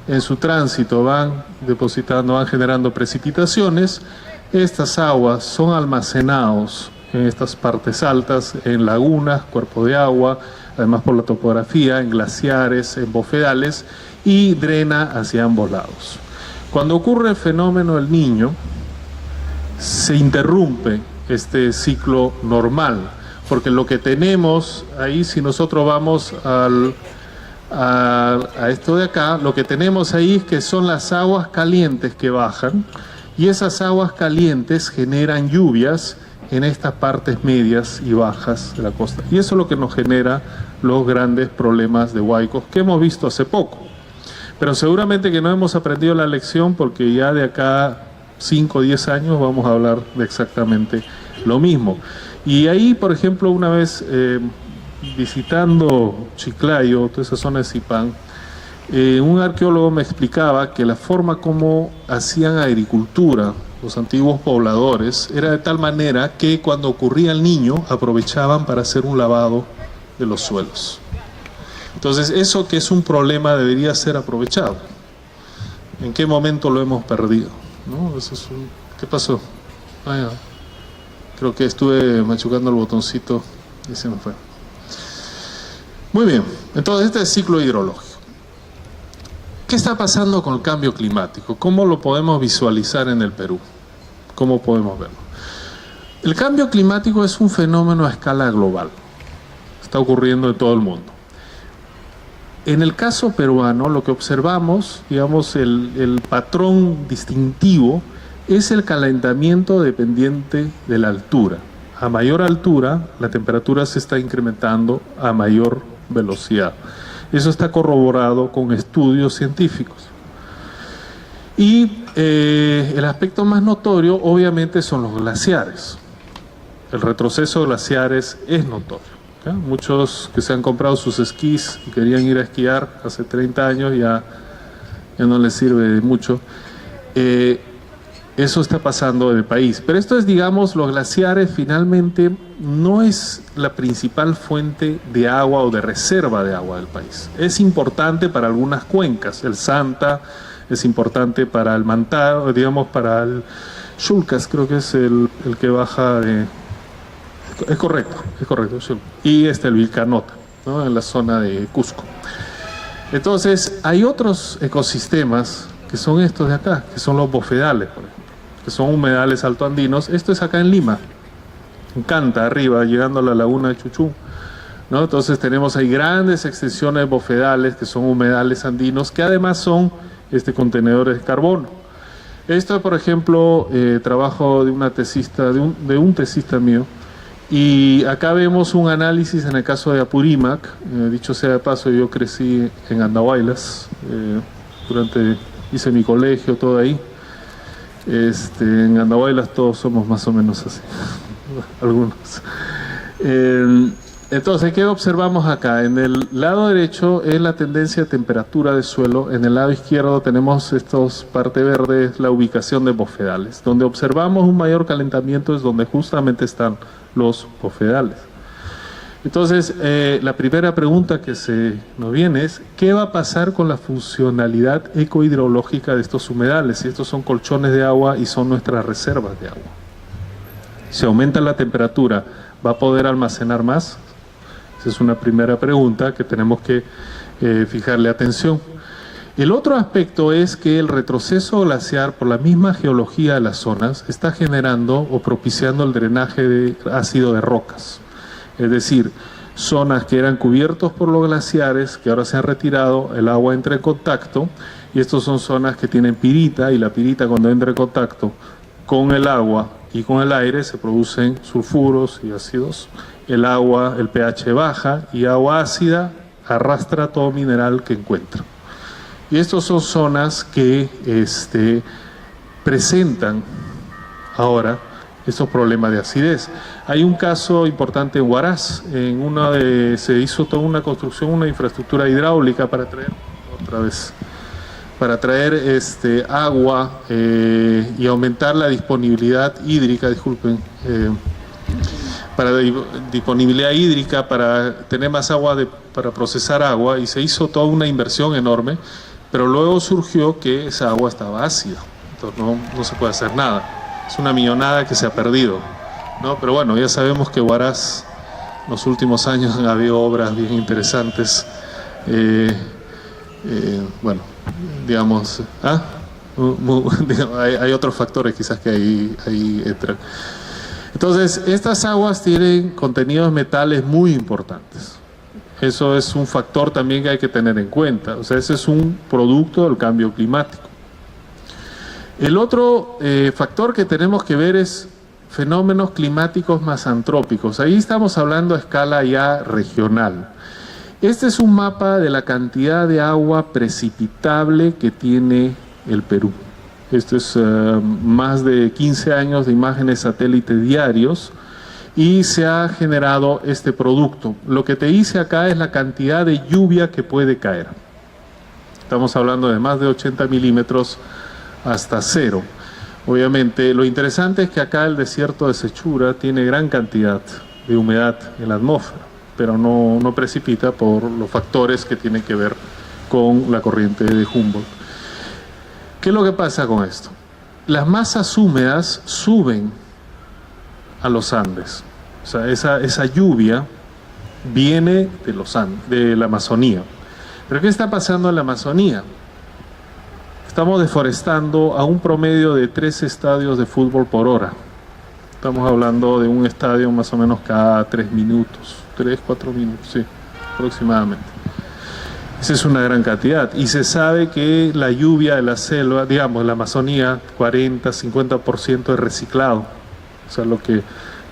en su tránsito van generando precipitaciones, estas aguas son almacenados en estas partes altas, en lagunas, cuerpos de agua, además por la topografía, en glaciares, en bofedales, y drena hacia ambos lados. Cuando ocurre el fenómeno del Niño, se interrumpe este ciclo normal, porque lo que tenemos ahí, si nosotros vamos a esto de acá, lo que tenemos ahí es que son las aguas calientes que bajan, y esas aguas calientes generan lluvias en estas partes medias y bajas de la costa. Y eso es lo que nos genera los grandes problemas de huaicos que hemos visto hace poco. Pero seguramente que no hemos aprendido la lección, porque ya de acá 5 o 10 años vamos a hablar de exactamente lo mismo. Y ahí, por ejemplo, una vez visitando Chiclayo, toda esa zona de Zipán, un arqueólogo me explicaba que la forma como hacían agricultura los antiguos pobladores era de tal manera que cuando ocurría el Niño aprovechaban para hacer un lavado de los suelos. Entonces, eso que es un problema debería ser aprovechado. ¿En qué momento lo hemos perdido? ¿No? Eso es ¿Qué pasó? Creo que estuve machucando el botoncito y se me fue. Muy bien, entonces este es el ciclo hidrológico. ¿Qué está pasando con el cambio climático? ¿Cómo lo podemos visualizar en el Perú? ¿Cómo podemos verlo? El cambio climático es un fenómeno a escala global. Está ocurriendo en todo el mundo. En el caso peruano, lo que observamos, digamos, el patrón distintivo es el calentamiento dependiente de la altura. A mayor altura, la temperatura se está incrementando a mayor velocidad. Eso está corroborado con estudios científicos. Y el aspecto más notorio, obviamente, son los glaciares. El retroceso de glaciares es notorio. ¿Ya? Muchos que se han comprado sus esquís y querían ir a esquiar hace 30 años ya no les sirve de mucho. Eso está pasando en el país. Pero esto es, digamos, los glaciares finalmente no es la principal fuente de agua o de reserva de agua del país. Es importante para algunas cuencas, el Santa, es importante para el Mantaro, digamos, para el Chulcas, creo que es el que baja de... Es correcto, Chulcas. Y el Vilcanota, ¿no? En la zona de Cusco. Entonces, hay otros ecosistemas que son estos de acá, que son los bofedales, por ejemplo, que son humedales altoandinos. Esto es acá en Lima, en Canta, arriba, llegando a la laguna de Chuchú, ¿no? Entonces tenemos ahí grandes extensiones bofedales que son humedales andinos, que además son contenedores de carbono. Esto, por ejemplo, trabajo de una tesista, de un tesista mío, y acá vemos un análisis en el caso de Apurímac. Dicho sea de paso, yo crecí en Andahuaylas, hice mi colegio, todo ahí. En Andahuaylas todos somos más o menos así, algunos. Entonces, ¿qué observamos acá? En el lado derecho es la tendencia de temperatura del suelo, en el lado izquierdo tenemos parte verde, es la ubicación de bofedales. Donde observamos un mayor calentamiento es donde justamente están los bofedales. Entonces, la primera pregunta que se nos viene es, ¿qué va a pasar con la funcionalidad ecohidrológica de estos humedales? Si estos son colchones de agua y son nuestras reservas de agua. Si aumenta la temperatura, ¿va a poder almacenar más? Esa es una primera pregunta que tenemos que fijarle atención. El otro aspecto es que el retroceso glaciar, por la misma geología de las zonas, está generando o propiciando el drenaje de ácido de rocas. Es decir, zonas que eran cubiertos por los glaciares, que ahora se han retirado, el agua entra en contacto, y estas son zonas que tienen pirita, y la pirita cuando entra en contacto con el agua y con el aire se producen sulfuros y ácidos. El agua, el pH baja, y agua ácida arrastra todo mineral que encuentra. Y estas son zonas que presentan ahora estos problemas de acidez. Hay un caso importante en Huaraz, se hizo toda una construcción, una infraestructura hidráulica para traer agua y aumentar la disponibilidad hídrica, disponibilidad hídrica para tener más agua para procesar agua, y se hizo toda una inversión enorme, pero luego surgió que esa agua estaba ácida, entonces no se puede hacer nada. Es una millonada que se ha perdido, ¿no? Pero bueno, ya sabemos que Huaraz, en los últimos años ha habido obras bien interesantes, hay otros factores quizás que ahí entran. Entonces, estas aguas tienen contenidos de metales muy importantes. Eso es un factor también que hay que tener en cuenta. O sea, ese es un producto del cambio climático. El otro factor que tenemos que ver es fenómenos climáticos más antrópicos. Ahí estamos hablando a escala ya regional. Este es un mapa de la cantidad de agua precipitable que tiene el Perú. Esto es más de 15 años de imágenes satélites diarios y se ha generado este producto. Lo que te dice acá es la cantidad de lluvia que puede caer. Estamos hablando de más de 80 milímetros hasta 0. Obviamente, lo interesante es que acá el desierto de Sechura tiene gran cantidad de humedad en la atmósfera, pero no precipita por los factores que tienen que ver con la corriente de Humboldt. ¿Qué es lo que pasa con esto? Las masas húmedas suben a los Andes. O sea, esa lluvia viene de los Andes, de la Amazonía. ¿Pero qué está pasando en la Amazonía? Estamos deforestando a un promedio de 3 estadios de fútbol por hora. Estamos hablando de un estadio más o menos cada 3 minutos, 3, 4 minutos, sí, aproximadamente. Esa es una gran cantidad. Y se sabe que la lluvia de la selva, digamos, la Amazonía, 40, 50% es reciclado. O sea, lo que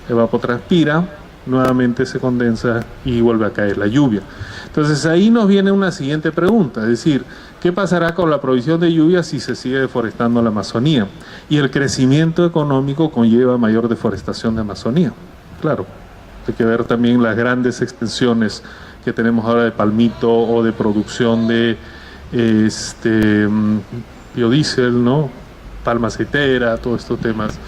evapotranspira, nuevamente se condensa y vuelve a caer la lluvia. Entonces ahí nos viene una siguiente pregunta, es decir, ¿qué pasará con la provisión de lluvia si se sigue deforestando la Amazonía? Y el crecimiento económico conlleva mayor deforestación de Amazonía. Claro, hay que ver también las grandes extensiones que tenemos ahora de palmito o de producción de biodiesel, ¿no? Palma aceitera, todos estos temas.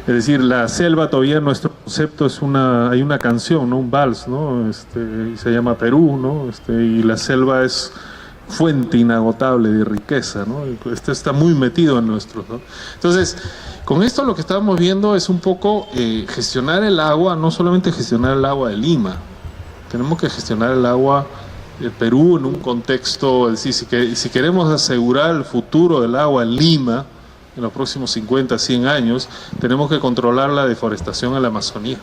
Es decir, la selva todavía, nuestro concepto es hay una canción, ¿no? Un vals, ¿no? Y se llama Perú, ¿no? Y la selva es fuente inagotable de riqueza, ¿no? Esto está muy metido en nuestros, ¿no? Entonces, con esto lo que estamos viendo es un poco gestionar el agua, no solamente gestionar el agua de Lima, tenemos que gestionar el agua de Perú en un contexto, es decir, si queremos asegurar el futuro del agua en Lima en los próximos 50, 100 años, tenemos que controlar la deforestación en la Amazonía.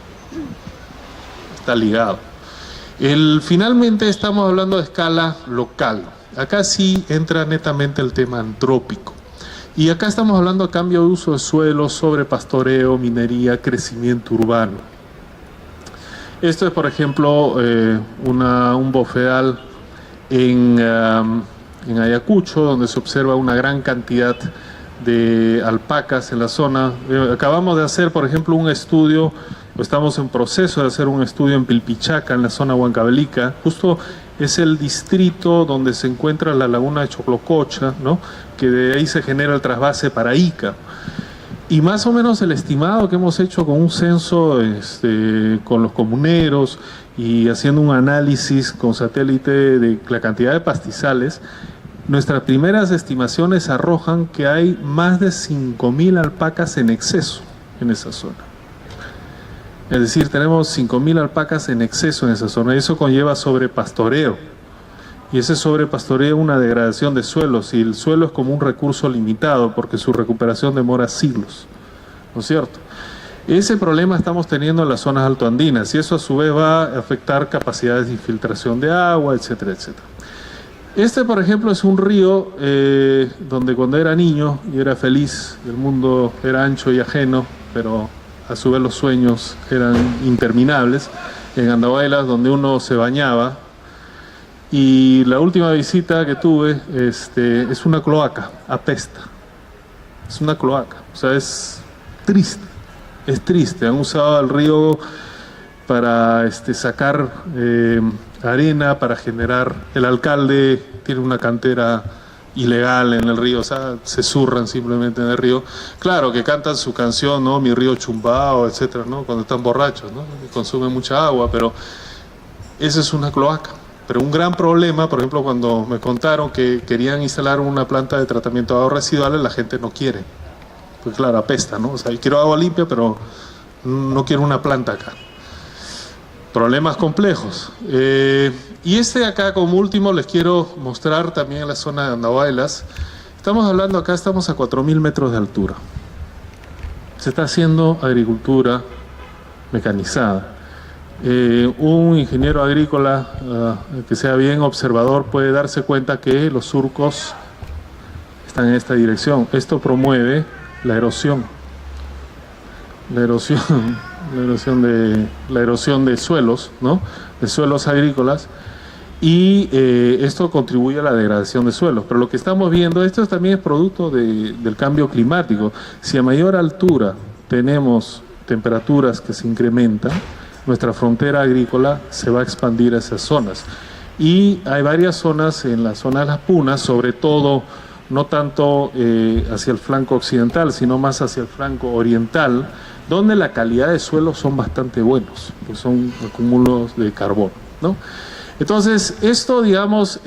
Está ligado. Finalmente estamos hablando de escala local. Acá sí entra netamente el tema antrópico. Y acá estamos hablando de cambio de uso de suelo, sobrepastoreo, minería, crecimiento urbano. Esto es, por ejemplo, un bofedal en Ayacucho, donde se observa una gran cantidad de alpacas en la zona. Acabamos de hacer, por ejemplo, un estudio, estamos en proceso de hacer un estudio en Pilpichaca, en la zona Huancavelica. Justo es el distrito donde se encuentra la laguna de Choclococha, ¿no? Que de ahí se genera el trasvase para Ica. Y más o menos el estimado que hemos hecho con un censo con los comuneros y haciendo un análisis con satélite de la cantidad de pastizales, nuestras primeras estimaciones arrojan que hay más de 5.000 alpacas en exceso en esa zona. Es decir, tenemos 5.000 alpacas en exceso en esa zona y eso conlleva sobrepastoreo. Y ese sobrepastoreo es una degradación de suelos y el suelo es como un recurso limitado porque su recuperación demora siglos, ¿no es cierto? Ese problema estamos teniendo en las zonas altoandinas y eso a su vez va a afectar capacidades de infiltración de agua, etcétera, etcétera. Por ejemplo, es un río donde cuando era niño y era feliz, el mundo era ancho y ajeno, pero a su vez los sueños eran interminables, en Andahuaylas, donde uno se bañaba. Y la última visita que tuve es una cloaca, apesta. Es una cloaca, o sea, es triste. Han usado el río para sacar arena, para generar. El alcalde tiene una cantera ilegal en el río, o sea, se zurran simplemente en el río. Claro que cantan su canción, ¿no? Mi río chumbao, etcétera, ¿no? Cuando están borrachos, ¿no? Y consumen mucha agua, pero esa es una cloaca. Pero un gran problema, por ejemplo, cuando me contaron que querían instalar una planta de tratamiento de aguas residuales, la gente no quiere. Pues claro, apesta, ¿no? O sea, yo quiero agua limpia, pero no quiero una planta acá. Problemas complejos. Y acá como último les quiero mostrar también en la zona de Andahuaylas. Estamos hablando acá, estamos a 4.000 metros de altura. Se está haciendo agricultura mecanizada. Un ingeniero agrícola que sea bien observador puede darse cuenta que los surcos están en esta dirección. Esto promueve la erosión de suelos, ¿no? De suelos agrícolas, y esto contribuye a la degradación de suelos. Pero lo que estamos viendo, esto también es producto del cambio climático. Si a mayor altura tenemos temperaturas que se incrementan, nuestra frontera agrícola se va a expandir a esas zonas. Y hay varias zonas, en la zona de las Punas, sobre todo, no tanto hacia el flanco occidental, sino más hacia el flanco oriental, donde la calidad de suelos son bastante buenos, pues son acúmulos de carbono, ¿no? Entonces, esto, digamos,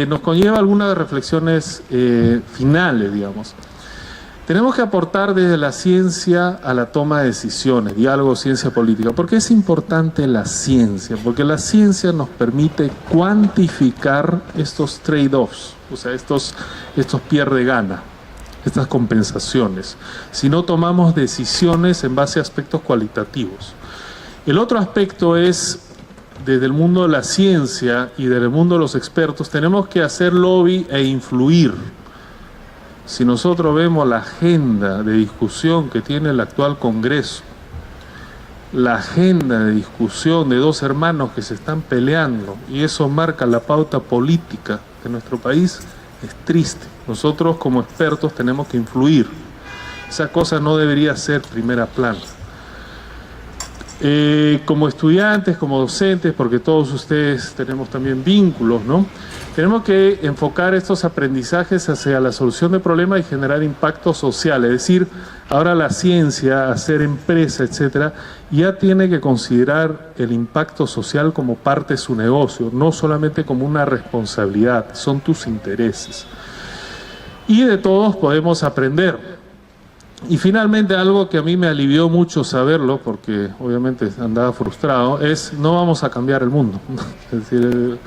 nos conlleva algunas reflexiones finales, digamos. Tenemos que aportar desde la ciencia a la toma de decisiones, diálogo, ciencia política. ¿Por qué es importante la ciencia? Porque la ciencia nos permite cuantificar estos trade-offs, o sea, estos pierde-gana, estas compensaciones, si no tomamos decisiones en base a aspectos cualitativos. El otro aspecto es, desde el mundo de la ciencia y desde el mundo de los expertos, tenemos que hacer lobby e influir. Si nosotros vemos la agenda de discusión que tiene el actual Congreso, la agenda de discusión de dos hermanos que se están peleando, y eso marca la pauta política de nuestro país, es triste. Nosotros como expertos tenemos que influir. Esa cosa no debería ser primera plana. Como estudiantes, como docentes, porque todos ustedes tenemos también vínculos, ¿no? Tenemos que enfocar estos aprendizajes hacia la solución de problemas y generar impacto social. Es decir, ahora la ciencia, hacer empresa, etcétera, ya tiene que considerar el impacto social como parte de su negocio, no solamente como una responsabilidad, son tus intereses. Y de todos podemos aprender. Y finalmente, algo que a mí me alivió mucho saberlo, porque obviamente andaba frustrado, es no vamos a cambiar el mundo, es decir,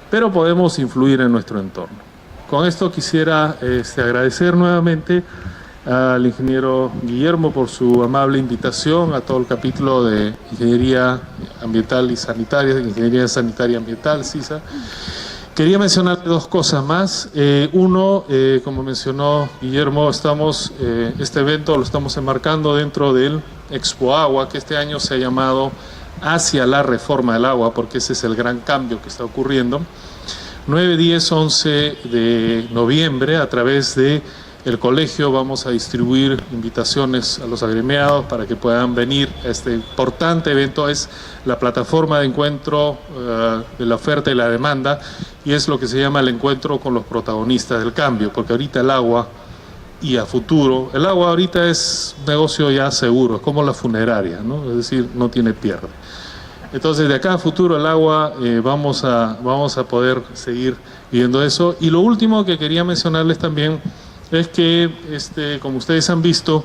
pero podemos influir en nuestro entorno. Con esto quisiera agradecer nuevamente al ingeniero Guillermo por su amable invitación, a todo el capítulo de Ingeniería Ambiental y Sanitaria, Ingeniería Sanitaria y Ambiental, CISA. Quería mencionar dos cosas más. Uno, como mencionó Guillermo, este evento lo estamos enmarcando dentro del Expo Agua, que este año se ha llamado Hacia la Reforma del Agua, porque ese es el gran cambio que está ocurriendo. 9, 10, 11 de noviembre, a través de el colegio, vamos a distribuir invitaciones a los agremiados para que puedan venir a este importante evento. Es la plataforma de encuentro de la oferta y la demanda, y es lo que se llama el encuentro con los protagonistas del cambio, porque ahorita el agua y a futuro, el agua ahorita es un negocio ya seguro, es como la funeraria, ¿no? Es decir, no tiene pierde. Entonces, de acá a futuro el agua vamos a poder seguir viendo eso. Y lo último que quería mencionarles también es que, como ustedes han visto,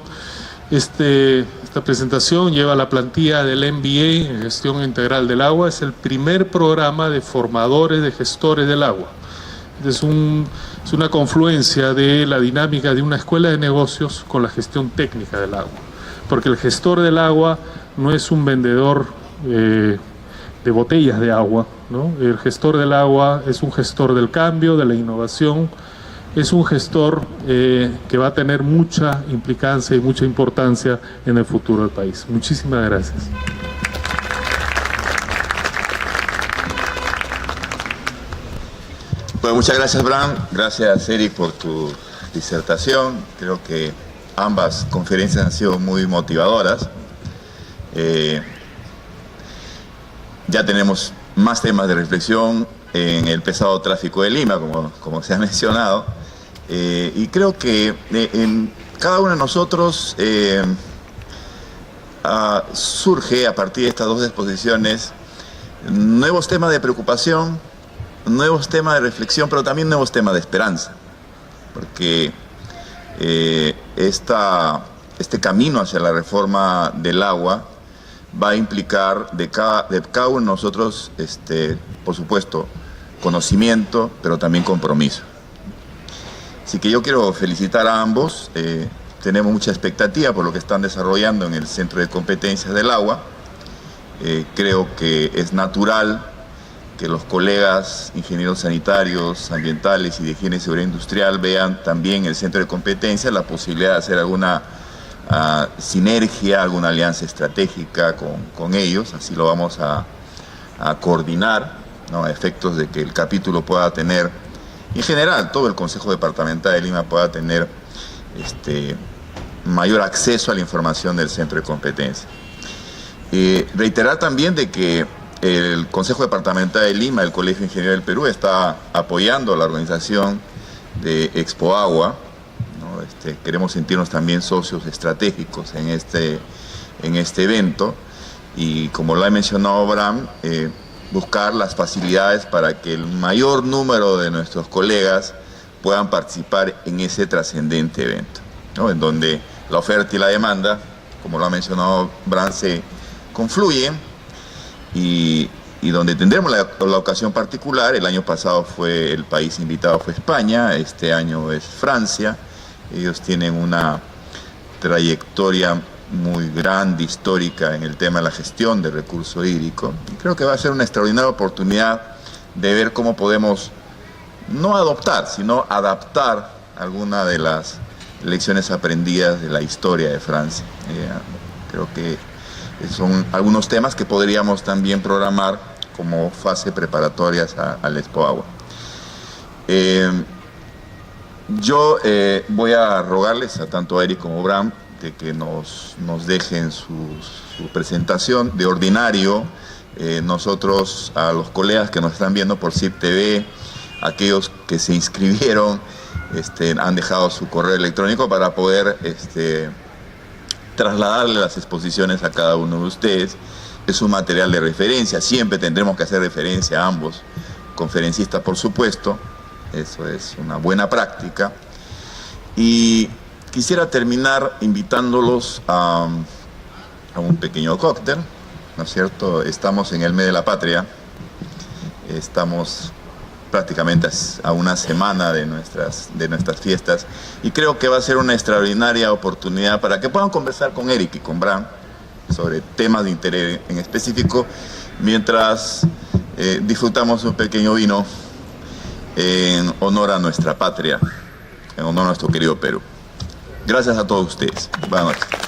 esta presentación lleva la plantilla del MBA en Gestión Integral del Agua. Es el primer programa de formadores de gestores del agua. Es una confluencia de la dinámica de una escuela de negocios con la gestión técnica del agua. Porque el gestor del agua no es un vendedor de botellas de agua, ¿no? El gestor del agua es un gestor del cambio, de la innovación. Es un gestor que va a tener mucha implicancia y mucha importancia en el futuro del país. Muchísimas gracias. Bueno, muchas gracias, Bram. Gracias, Eric, por tu disertación. Creo que ambas conferencias han sido muy motivadoras. Ya tenemos más temas de reflexión en el pesado tráfico de Lima, como se ha mencionado. Y creo que en cada uno de nosotros surge a partir de estas dos exposiciones nuevos temas de preocupación, nuevos temas de reflexión, pero también nuevos temas de esperanza. Porque este camino hacia la reforma del agua va a implicar de cada uno de nosotros, por supuesto, conocimiento, pero también compromiso. Así que yo quiero felicitar a ambos. Tenemos mucha expectativa por lo que están desarrollando en el Centro de Competencias del Agua. Creo que es natural que los colegas ingenieros sanitarios, ambientales y de higiene y seguridad industrial vean también en el Centro de Competencias la posibilidad de hacer alguna sinergia, alguna alianza estratégica con ellos. Así lo vamos a coordinar, ¿no? A efectos de que el capítulo pueda tener, en general, todo el Consejo Departamental de Lima pueda tener mayor acceso a la información del Centro de Competencia. Reiterar también de que el Consejo Departamental de Lima, el Colegio Ingeniero del Perú, está apoyando la organización de Expo Agua, ¿no? Queremos sentirnos también socios estratégicos en este evento, y como lo ha mencionado Bram, buscar las facilidades para que el mayor número de nuestros colegas puedan participar en ese trascendente evento, ¿no? En donde la oferta y la demanda, como lo ha mencionado Bram, se confluyen, y donde tendremos la ocasión particular. El año pasado el país invitado fue España, este año es Francia. Ellos tienen una trayectoria muy grande, histórica, en el tema de la gestión del recurso hídrico. Y creo que va a ser una extraordinaria oportunidad de ver cómo podemos no adoptar, sino adaptar alguna de las lecciones aprendidas de la historia de Francia. Creo que son algunos temas que podríamos también programar como fase preparatorias al Expo Agua. Yo voy a rogarles a tanto a Eric como a Bram que nos dejen su presentación. De ordinario, nosotros, a los colegas que nos están viendo por CIP TV, aquellos que se inscribieron, han dejado su correo electrónico para poder trasladarle las exposiciones a cada uno de ustedes. Es un material de referencia, siempre tendremos que hacer referencia a ambos conferencistas, por supuesto. Eso es una buena práctica. Y quisiera terminar invitándolos a un pequeño cóctel, ¿no es cierto? Estamos en el mes de la patria, estamos prácticamente a una semana de nuestras fiestas, y creo que va a ser una extraordinaria oportunidad para que puedan conversar con Eric y con Bram sobre temas de interés en específico, mientras disfrutamos un pequeño vino en honor a nuestra patria, en honor a nuestro querido Perú. Gracias a todos ustedes. Buenas noches.